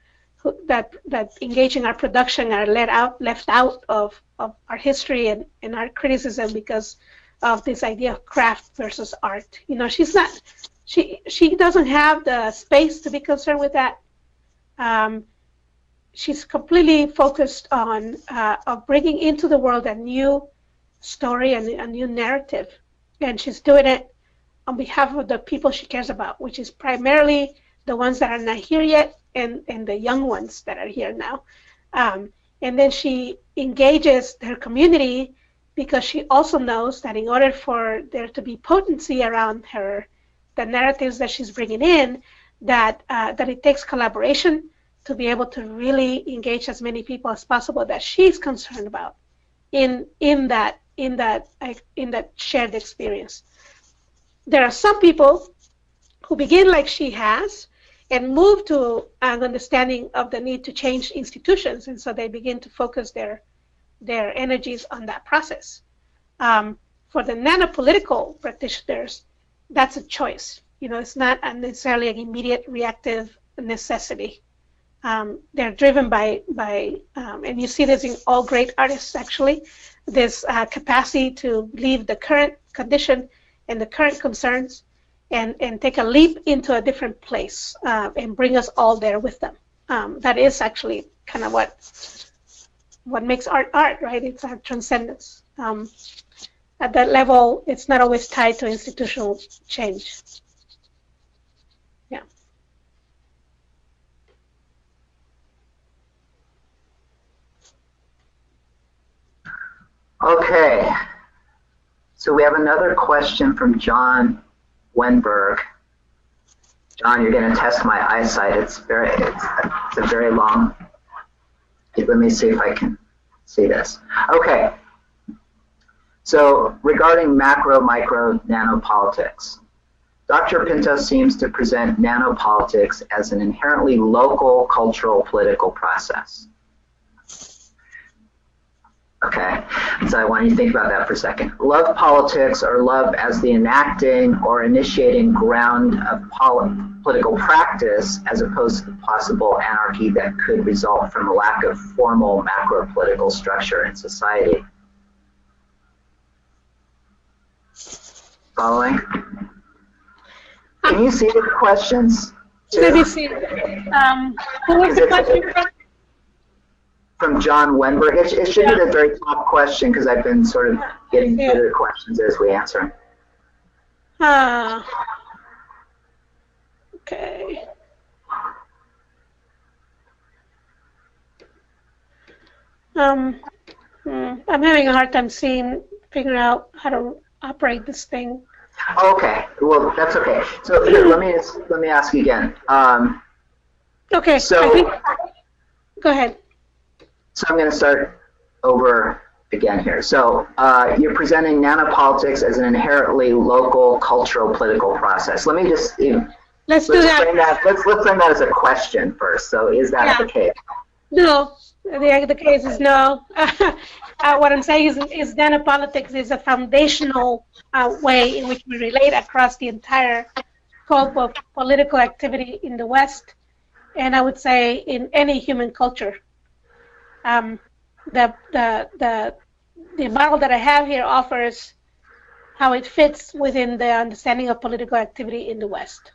that engage in our production are left out of our history and our criticism because of this idea of craft versus art. She doesn't have the space to be concerned with that. She's completely focused on bringing into the world a new story and a new narrative, and she's doing it on behalf of the people she cares about, which is primarily the ones that are not here yet and the young ones that are here now. And then she engages her community because she also knows that in order for there to be potency around her, the narratives that she's bringing in, that it takes collaboration to be able to really engage as many people as possible that she's concerned about in that shared experience. There are some people who begin like she has and move to an understanding of the need to change institutions, and so they begin to focus their energies on that process. For the nanopolitical practitioners, that's a choice. It's not necessarily an immediate reactive necessity. They're driven by and you see this in all great artists actually, this capacity to leave the current condition and the current concerns and take a leap into a different place and bring us all there with them. That is actually kind of what makes art, right? It's our transcendence. At that level, it's not always tied to institutional change. Yeah. Okay. So we have another question from John Wenberg. John, you're going to test my eyesight. It's a very long. Let me see if I can see this. Okay. So regarding macro, micro, nanopolitics, Dr. Pinto seems to present nanopolitics as an inherently local, cultural, political process. Okay, so I want you to think about that for a second. Love politics, or love as the enacting or initiating ground of political practice, as opposed to the possible anarchy that could result from a lack of formal macro political structure in society. Following? Can you see the questions? Let me see. Who was the question from? from John Wenberg. It should be the very top question because I've been sort of getting through the questions as we answer them. Okay. I'm having a hard time figuring out how to operate this thing. Okay, well that's okay. So here, let me ask you again. Okay. So go ahead. So I'm going to start over again here. So you're presenting nanopolitics as an inherently local, cultural, political process. Let me just let's frame that as a question first. So is that the case? No, the case is no. What I'm saying is nanopolitics is a foundational way in which we relate across the entire scope of political activity in the West, and I would say in any human culture. The model that I have here offers how it fits within the understanding of political activity in the West.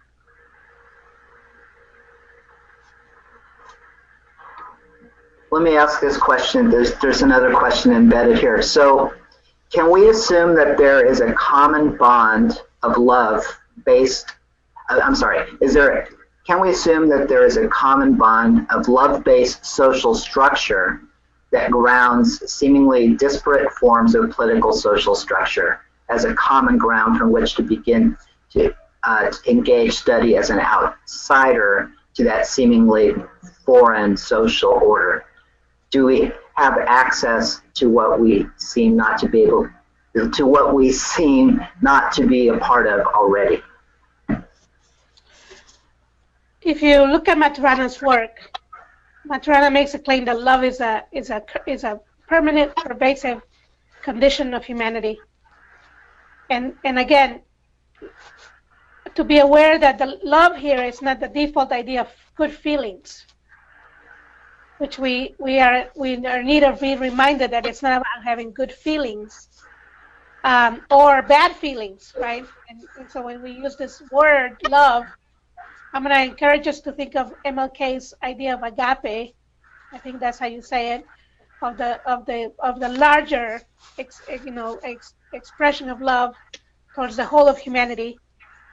let me ask this question. There's another question embedded here. So can we assume that there is a common bond of love based, can we assume that there is a common bond of love-based social structure that grounds seemingly disparate forms of political social structure as a common ground from which to begin to engage study as an outsider to that seemingly foreign social order? Do we have access to what we seem not to be a part of already? If you look at Maturana's work, Maturana makes a claim that love is a permanent, pervasive condition of humanity. And again, to be aware that the love here is not the default idea of good feelings, which we are in need of being reminded that it's not about having good feelings or bad feelings, right? And so when we use this word love, I'm going to encourage us to think of MLK's idea of agape. I think that's how you say it, of the larger expression of love towards the whole of humanity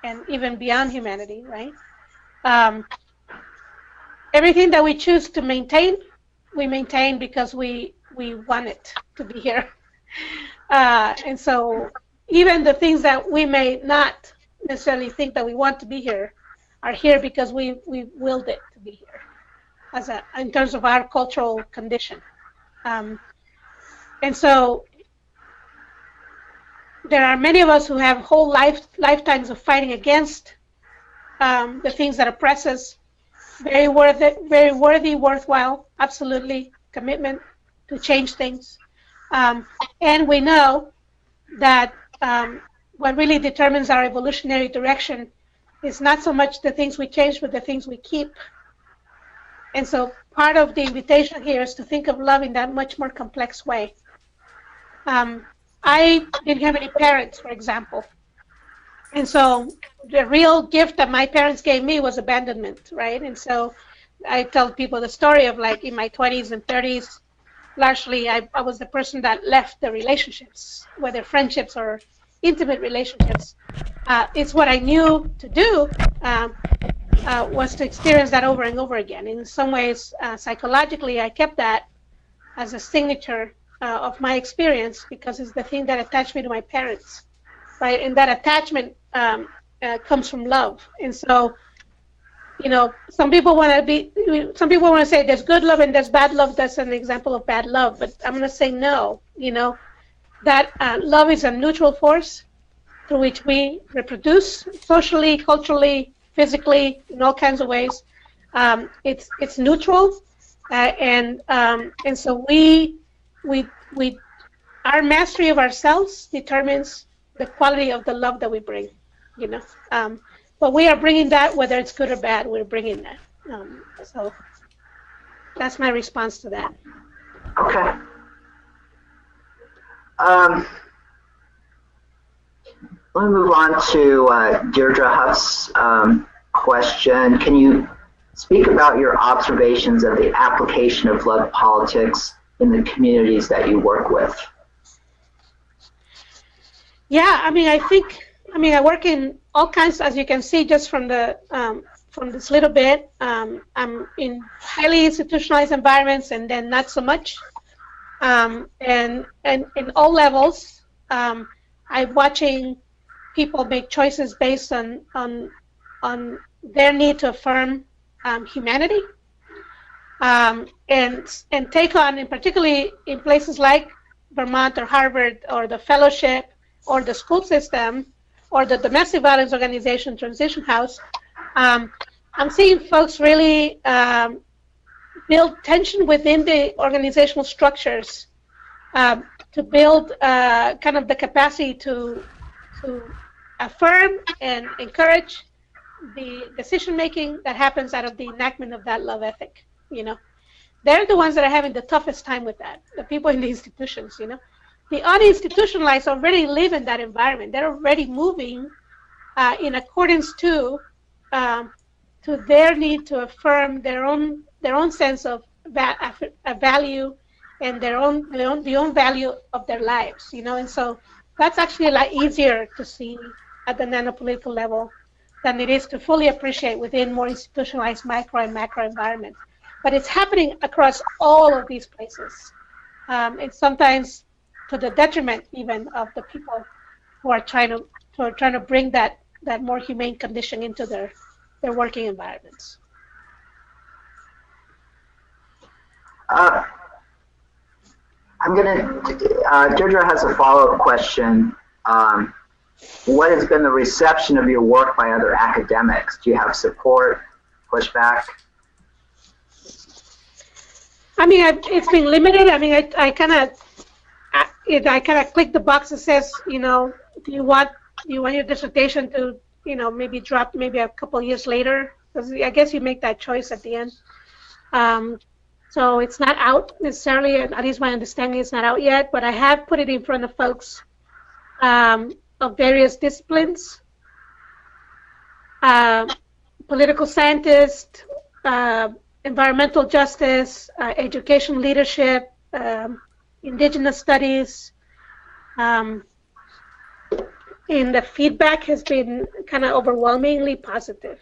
and even beyond humanity, right? Everything that we choose to maintain, we maintain because we want it to be here. And so even the things that we may not necessarily think that we want to be here are here because we willed it to be here in terms of our cultural condition. And so there are many of us who have whole lifetimes of fighting against the things that oppress us. Very worthy, worthwhile, absolutely commitment to change things. And we know that what really determines our evolutionary direction is not so much the things we change, but the things we keep. And so part of the invitation here is to think of love in that much more complex way. I didn't have any parents, for example. And so the real gift that my parents gave me was abandonment, right? And so I tell people the story of, like, in my 20s and 30s, largely I was the person that left the relationships, whether friendships or intimate relationships. It's what I knew to do was to experience that over and over again. In some ways, psychologically, I kept that as a signature of my experience because it's the thing that attached me to my parents, right? And that attachment comes from love. And so, you know, some people want to say there's good love and there's bad love. That's an example of bad love. But I'm going to say no. You know, that love is a neutral force through which we reproduce socially, culturally, physically, in all kinds of ways. It's neutral, and so our mastery of ourselves determines the quality of the love that we bring. You know, but we are bringing that, whether it's good or bad. We're bringing that. So that's my response to that. Okay. Let me move on to Deirdre Huff's question. Can you speak about your observations of the application of love politics in the communities that you work with? Yeah, I mean, I work in all kinds, as you can see, just from this little bit. I'm in highly institutionalized environments, and then not so much. And in all levels, I'm watching people make choices based on their need to affirm humanity, and take on, and particularly in places like Vermont or Harvard or the fellowship or the school system or the domestic violence organization Transition House. I'm seeing folks really build tension within the organizational structures to build kind of the capacity to affirm and encourage the decision-making that happens out of the enactment of that love ethic. You know, they're the ones that are having the toughest time with that, the people in the institutions, you know. The uninstitutionalized already live in that environment. They're already moving in accordance to their need to affirm their own sense of a value and the own value of their lives, you know, and so that's actually a lot easier to see at the nanopolitical level than it is to fully appreciate within more institutionalized micro and macro environments. But it's happening across all of these places. And sometimes to the detriment even of the people who are trying to bring that more humane condition into their working environments. Deirdre has a follow-up question. What has been the reception of your work by other academics? Do you have support, pushback? I mean, it's been limited. I mean, I kind of click the box that says, you know, do you want your dissertation to, you know, maybe drop maybe a couple of years later? Because I guess you make that choice at the end. So it's not out necessarily, at least my understanding is not out yet, but I have put it in front of folks of various disciplines, political scientists, environmental justice, education leadership, indigenous studies, and the feedback has been kind of overwhelmingly positive.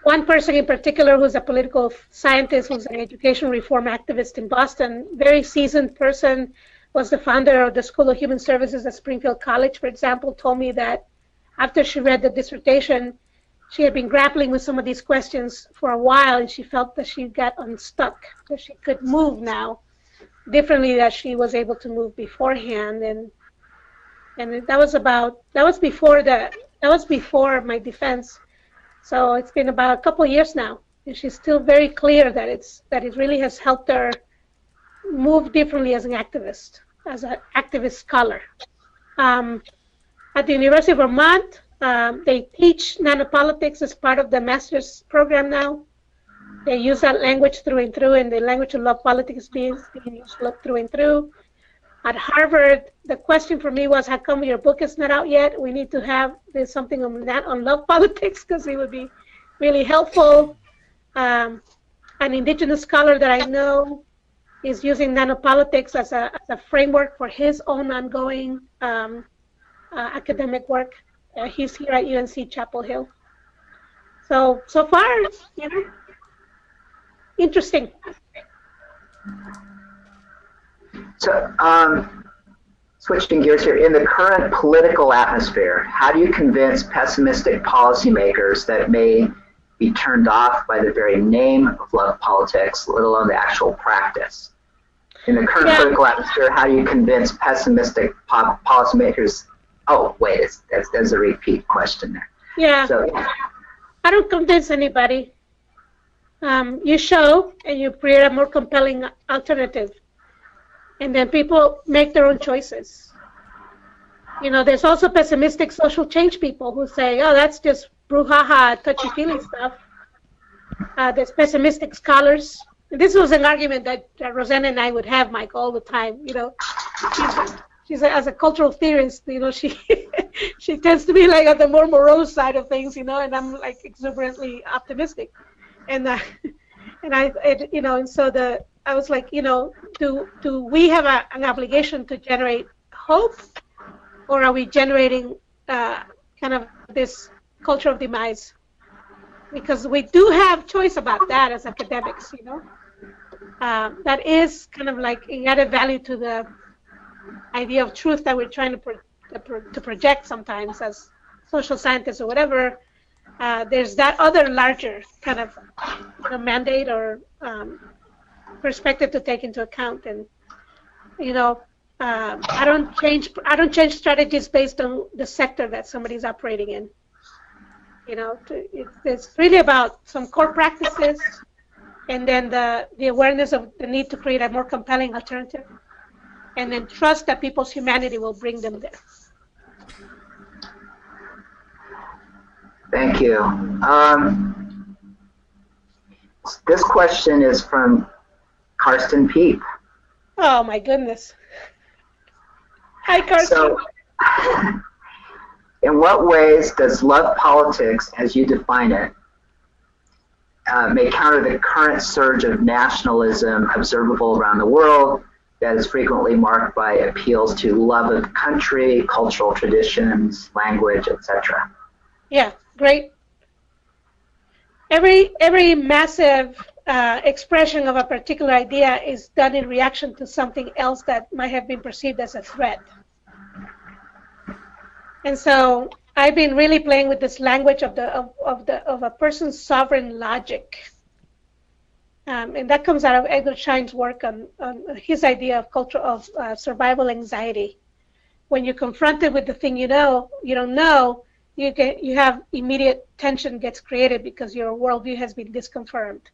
One person in particular who's a political scientist, who's an education reform activist in Boston, very seasoned person, was the founder of the School of Human Services at Springfield College, for example, told me that after she read the dissertation, she had been grappling with some of these questions for a while, and she felt that she got unstuck, that she could move now differently than she was able to move beforehand. And that was before my defense. So it's been about a couple of years now, and she's still very clear that it really has helped her move differently as an activist, as an activist scholar. At the University of Vermont, they teach nanopolitics as part of the master's program now. They use that language through and through, and the language of love politics is being used through and through. At Harvard, the question for me was, how come your book is not out yet? We need to have something on that, on love politics, because it would be really helpful. An indigenous scholar that I know is using nanopolitics as a framework for his own ongoing academic work. He's here at UNC Chapel Hill. So far, you know, interesting. So, switching gears here, in the current political atmosphere, how do you convince pessimistic policymakers that may be turned off by the very name of love politics, let alone the actual practice? In the current political atmosphere, how do you convince pessimistic policymakers? Oh, wait, there's a repeat question there. Yeah. So, I don't convince anybody. You show and you create a more compelling alternative. And then people make their own choices. You know, there's also pessimistic social change people who say, oh, that's just brouhaha, touchy-feely stuff. There's pessimistic scholars. And this was an argument that Rosanna and I would have, Mike, all the time. You know, she's as a cultural theorist, you know, she tends to be like on the more morose side of things, you know, and I'm like exuberantly optimistic. And you know, and so I was like, you know, do we have an obligation to generate hope, or are we generating kind of this culture of demise? Because we do have choice about that as academics, you know. That is kind of like an added value to the idea of truth that we're trying to project sometimes as social scientists or whatever. There's that other larger kind of mandate or perspective to take into account, and you know, I don't change strategies based on the sector that somebody's operating in. You know, it's really about some core practices, and then the awareness of the need to create a more compelling alternative, and then trust that people's humanity will bring them there. Thank you. This question is from Karsten Peep. Oh my goodness. Hi, Karsten. So, in what ways does love politics, as you define it, may counter the current surge of nationalism observable around the world that is frequently marked by appeals to love of country, cultural traditions, language, etc. Yeah, great. Every massive expression of a particular idea is done in reaction to something else that might have been perceived as a threat. And so I've been really playing with this language of a person's sovereign logic. And that comes out of Edward Schein's work on his idea of culture of survival anxiety. When you're confronted with the thing you don't know, you have immediate tension gets created because your worldview has been disconfirmed.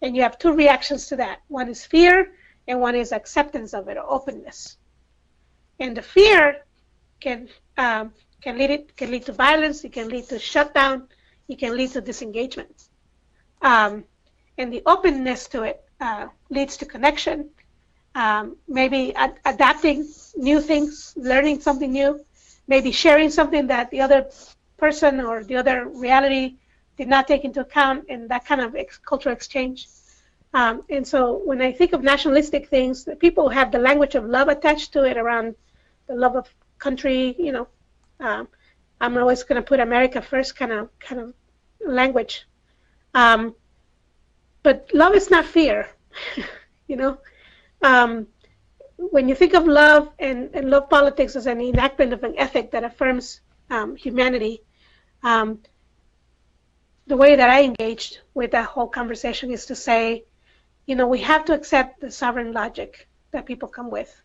And you have two reactions to that. One is fear, and one is acceptance of it, or openness. And the fear can lead to violence, it can lead to shutdown, it can lead to disengagement. And the openness to it leads to connection, maybe adapting new things, learning something new, maybe sharing something that the other person or the other reality did not take into account, and that kind of cultural exchange. And so when I think of nationalistic things, people have the language of love attached to it around the love of country, I'm always going to put America first kind of language. But love is not fear, When you think of love and love politics as an enactment of an ethic that affirms humanity, the way that I engaged with that whole conversation is to say, we have to accept the sovereign logic that people come with.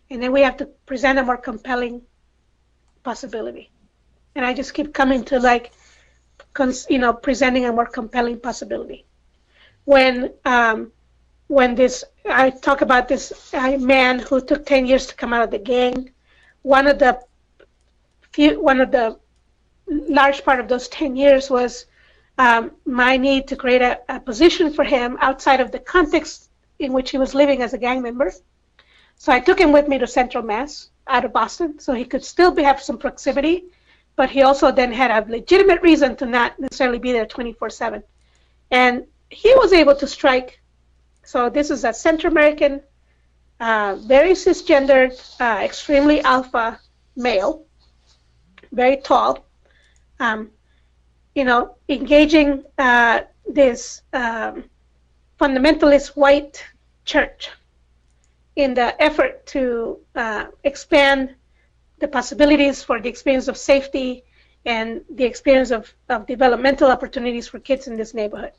And then we have to present a more compelling possibility. And I just keep coming to presenting a more compelling possibility. When I talk about this man who took 10 years to come out of the gang, one of the large part of those 10 years was my need to create a position for him outside of the context in which he was living as a gang member. So I took him with me to Central Mass out of Boston, so he could still have some proximity, but he also then had a legitimate reason to not necessarily be there 24/7. And he was able to strike. So this is a Central American, very cisgendered, extremely alpha male, very tall, engaging this fundamentalist white church in the effort to expand the possibilities for the experience of safety and the experience of developmental opportunities for kids in this neighborhood.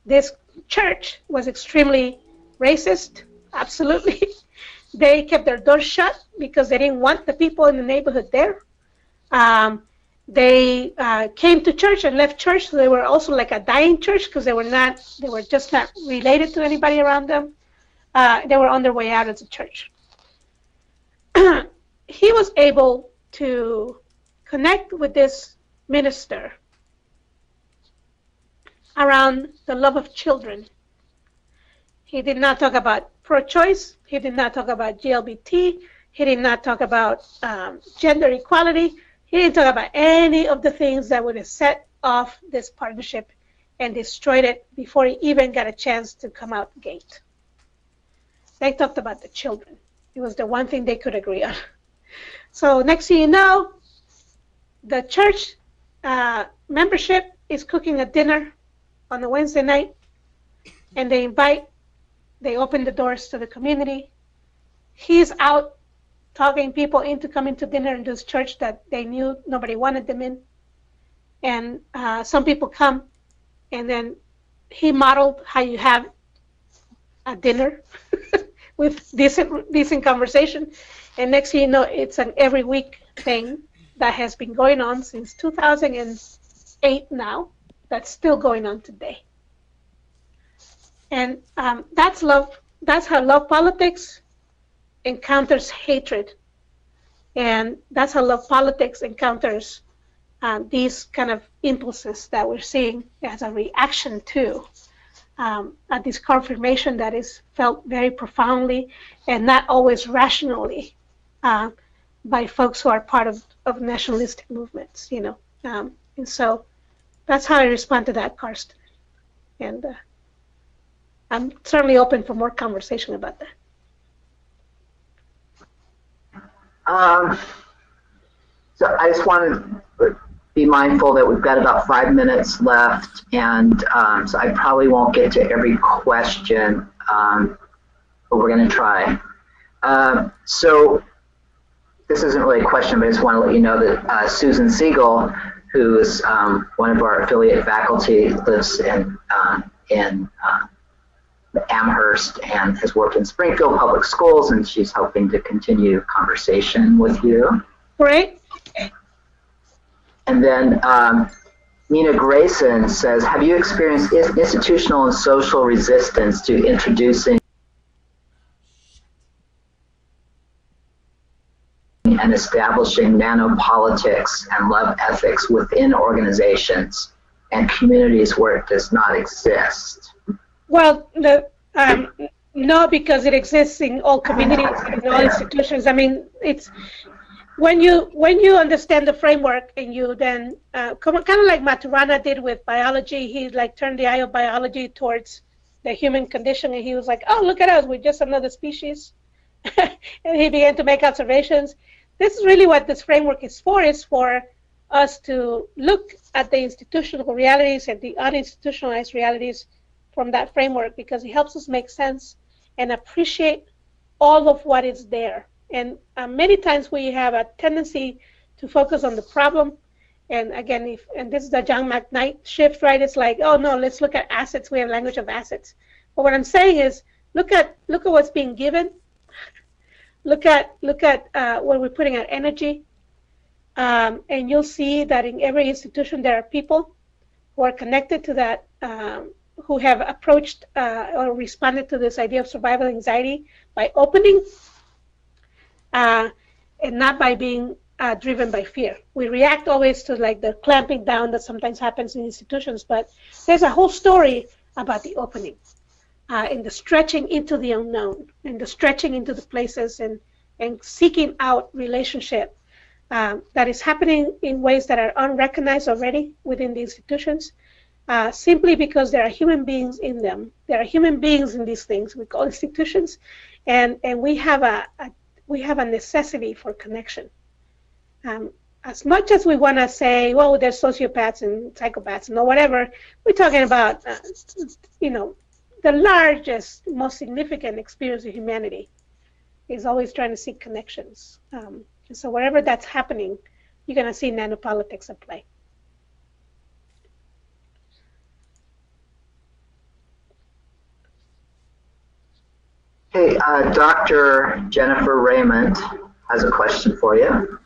This church was extremely racist, absolutely. They kept their doors shut because they didn't want the people in the neighborhood there. They came to church and left church, so they were also like a dying church because they were just not related to anybody around them. They were on their way out as a church. He was able to connect with this minister around the love of children. He did not talk about pro-choice. He did not talk about GLBT. He did not talk about gender equality. He didn't talk about any of the things that would have set off this partnership and destroyed it before he even got a chance to come out the gate. They talked about the children. It was the one thing they could agree on. So next thing you know, the church membership is cooking a dinner on a Wednesday night, and they open the doors to the community. He's out talking people into coming to dinner in this church that they knew nobody wanted them in. And some people come, and then he modeled how you have a dinner with decent conversation. And next thing you know, it's an every week thing that has been going on since 2008 now. That's still going on today. And that's love. That's how love politics encounters hatred. And that's how love politics encounters these kind of impulses that we're seeing as a reaction to this confirmation that is felt very profoundly and not always rationally by folks who are part of nationalistic movements, And so that's how I respond to that, Karsten. And I'm certainly open for more conversation about that. So I just want to be mindful that we've got about 5 minutes left, and so I probably won't get to every question, but we're going to try. So this isn't really a question, but I just want to let you know that Susan Siegel, who is one of our affiliate faculty, lives in Amherst and has worked in Springfield Public Schools, and she's hoping to continue conversation with you. Great. And then Nina Grayson says, have you experienced institutional and social resistance to introducing and establishing nanopolitics and love ethics within organizations and communities where it does not exist? Well, no, because it exists in all communities and in all institutions. I mean, it's when you understand the framework and you then kind of like Maturana did with biology. He like turned the eye of biology towards the human condition, and he was like, "Oh, look at us, we're just another species," and he began to make observations. This is really what this framework is for us to look at the institutional realities and the uninstitutionalized realities from that framework, because it helps us make sense and appreciate all of what is there. And many times we have a tendency to focus on the problem. And again, and this is the John McKnight shift, right? It's like, oh no, let's look at assets. We have language of assets. But what I'm saying is, look at what's being given. Look at where we're putting our energy, and you'll see that in every institution there are people who are connected to that, who have approached or responded to this idea of survival anxiety by opening, and not by being driven by fear. We react always to like the clamping down that sometimes happens in institutions, but there's a whole story about the opening. In the stretching into the unknown, and the stretching into the places, and seeking out relationship that is happening in ways that are unrecognized already within the institutions, simply because there are human beings in them. There are human beings in these things we call institutions, and we have a necessity for connection. As much as we want to say, well, there's sociopaths and psychopaths and whatever, we're talking about, the largest, most significant experience of humanity is always trying to seek connections. And so wherever that's happening, you're going to see nanopolitics at play. Hey, Dr. Jennifer Raymond has a question for you.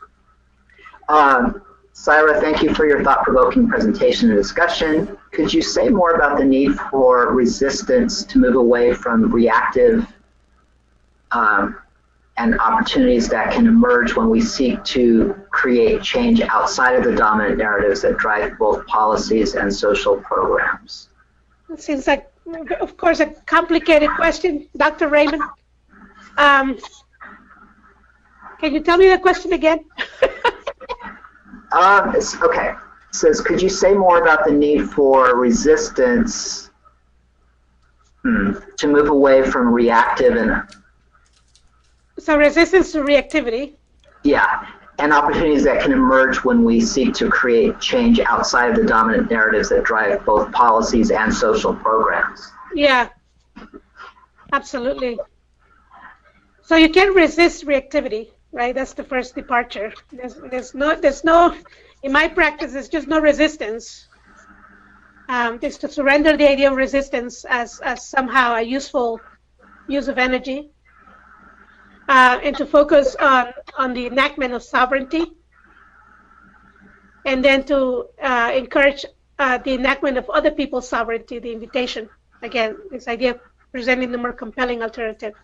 Syra, thank you for your thought-provoking presentation and discussion. Could you say more about the need for resistance to move away from reactive and opportunities that can emerge when we seek to create change outside of the dominant narratives that drive both policies and social programs? It seems like, of course, a complicated question, Dr. Raymond. Can you tell me the question again? Okay. It says, could you say more about the need for resistance to move away from reactive and... So resistance to reactivity. Yeah, and opportunities that can emerge when we seek to create change outside of the dominant narratives that drive both policies and social programs. Yeah, absolutely. So you can't resist reactivity. Right, that's the first departure. There's no, in my practice, there's just no resistance. Just to surrender the idea of resistance as somehow a useful use of energy, and to focus on the enactment of sovereignty, and then to encourage the enactment of other people's sovereignty, the invitation. Again, this idea of presenting the more compelling alternative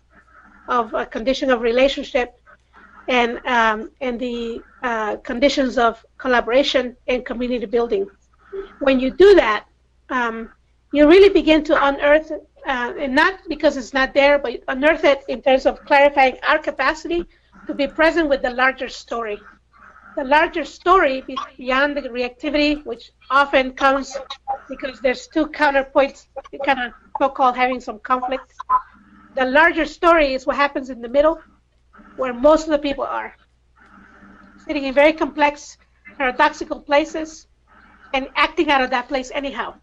of a condition of relationship, and the conditions of collaboration and community building. When you do that, you really begin to unearth, and not because it's not there, but unearth it in terms of clarifying our capacity to be present with the larger story. the larger story beyond the reactivity, which often comes because there's two counterpoints, kind of so-called having some conflict. The larger story is what happens in the middle, where most of the people are, sitting in very complex, paradoxical places and acting out of that place anyhow.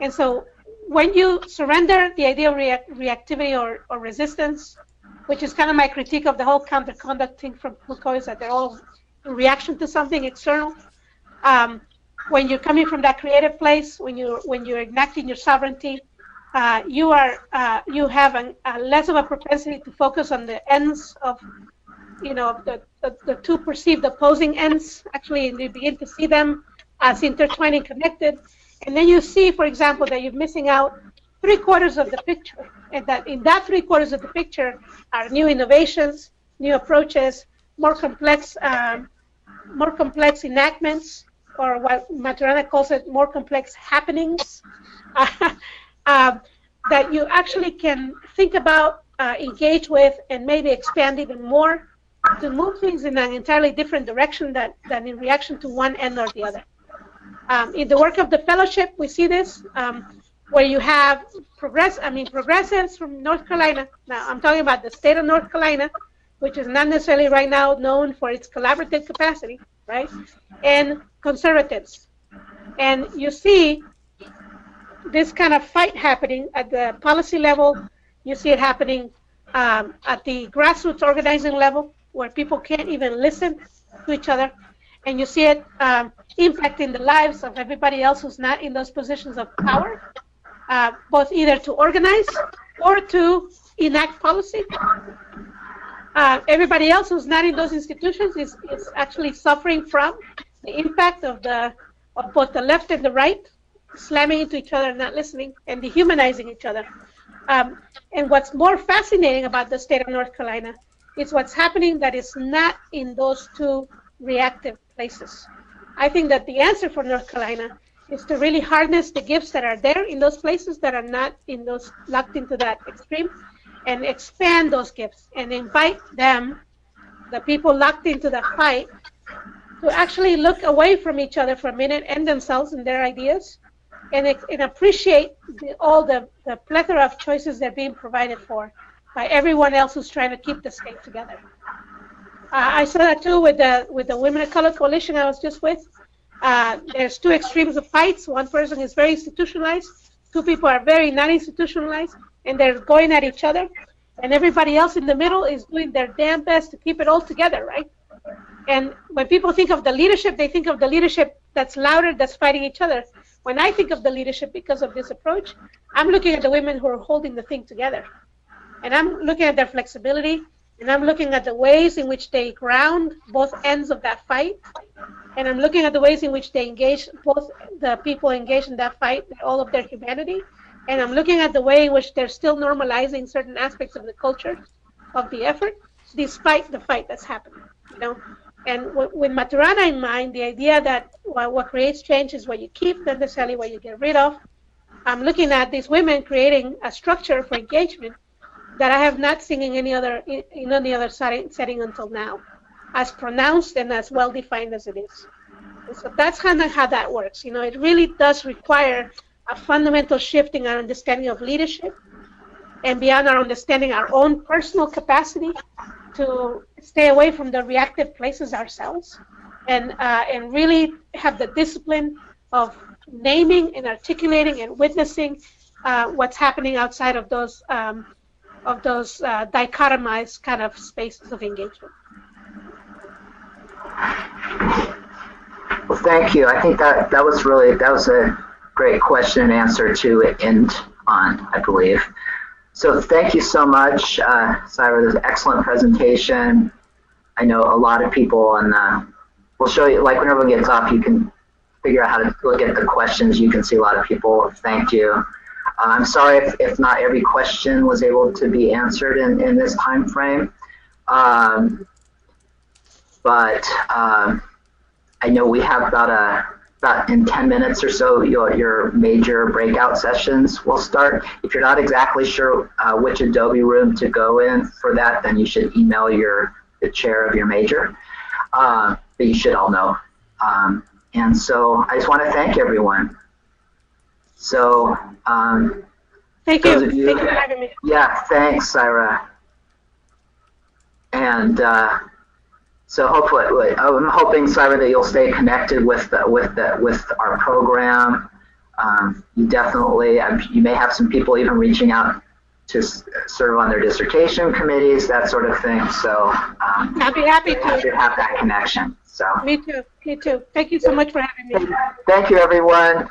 And so when you surrender the idea of reactivity or resistance, which is kind of my critique of the whole counterconduct thing from Foucault, is that they're all in reaction to something external. When you're coming from that creative place, when you're enacting your sovereignty, you have a less of a propensity to focus on the ends of, the two perceived opposing ends. Actually, you begin to see them as intertwining, connected, and then you see, for example, that you're missing out 3/4 of the picture, and that in that 3/4 of the picture are new innovations, new approaches, more complex enactments, or what Maturana calls it, more complex happenings, that you actually can think about, engage with, and maybe expand even more to move things in an entirely different direction than in reaction to one end or the other. In the work of the fellowship, we see this, where you have progressives from North Carolina. Now, I'm talking about the state of North Carolina, which is not necessarily right now known for its collaborative capacity, right? And conservatives. And you see this kind of fight happening at the policy level. You see it happening at the grassroots organizing level, where people can't even listen to each other. And you see it impacting the lives of everybody else who's not in those positions of power, both either to organize or to enact policy. Everybody else who's not in those institutions is actually suffering from the impact of both the left and the right, slamming into each other, not listening, and dehumanizing each other. And what's more fascinating about the state of North Carolina is what's happening that is not in those two reactive places. I think that the answer for North Carolina is to really harness the gifts that are there in those places that are not in those locked into that extreme, and expand those gifts and invite them, the people locked into the fight, to actually look away from each other for a minute and themselves and their ideas, and appreciate all the plethora of choices they're being provided for by everyone else who's trying to keep the state together. I saw that too with the Women of Color Coalition I was just with. There's two extremes of fights. One person is very institutionalized. Two people are very not institutionalized, and they're going at each other. And everybody else in the middle is doing their damn best to keep it all together, right? And when people think of the leadership, they think of the leadership that's louder, that's fighting each other. When I think of the leadership because of this approach, I'm looking at the women who are holding the thing together. And I'm looking at their flexibility, and I'm looking at the ways in which they ground both ends of that fight. And I'm looking at the ways in which they engage, both the people engaged in that fight, all of their humanity. And I'm looking at the way in which they're still normalizing certain aspects of the culture, of the effort, despite the fight that's happening, And with Maturana in mind, the idea that what creates change is what you keep, not necessarily what you get rid of. I'm looking at these women creating a structure for engagement that I have not seen in any other setting until now, as pronounced and as well defined as it is. And so that's kind of how that works. It really does require a fundamental shift in our understanding of leadership, and beyond our understanding our own personal capacity to stay away from the reactive places ourselves, and really have the discipline of naming and articulating and witnessing what's happening outside of those dichotomized kind of spaces of engagement. Well, thank you. I think that was a great question and answer to end on, I believe. So thank you so much, Syra. This was an excellent presentation. I know a lot of people, and we'll show you, like when everyone gets off, you can figure out how to look at the questions. You can see a lot of people. Thank you. I'm sorry if not every question was able to be answered in this time frame. But I know we have about in 10 minutes or so, your major breakout sessions will start. If you're not exactly sure which Adobe room to go in for that, then you should email the chair of your major. that you should all know. And so I just want to thank everyone. So Thank you. Thank you for having me. Yeah, thanks, Syra. And so hopefully, I'm hoping, Syra, that you'll stay connected with our program. You definitely, you may have some people even reaching out to serve on their dissertation committees, that sort of thing. So I'd be happy to. You should have that connection. So me too. Me too. Thank you so much for having me. Thank you, everyone.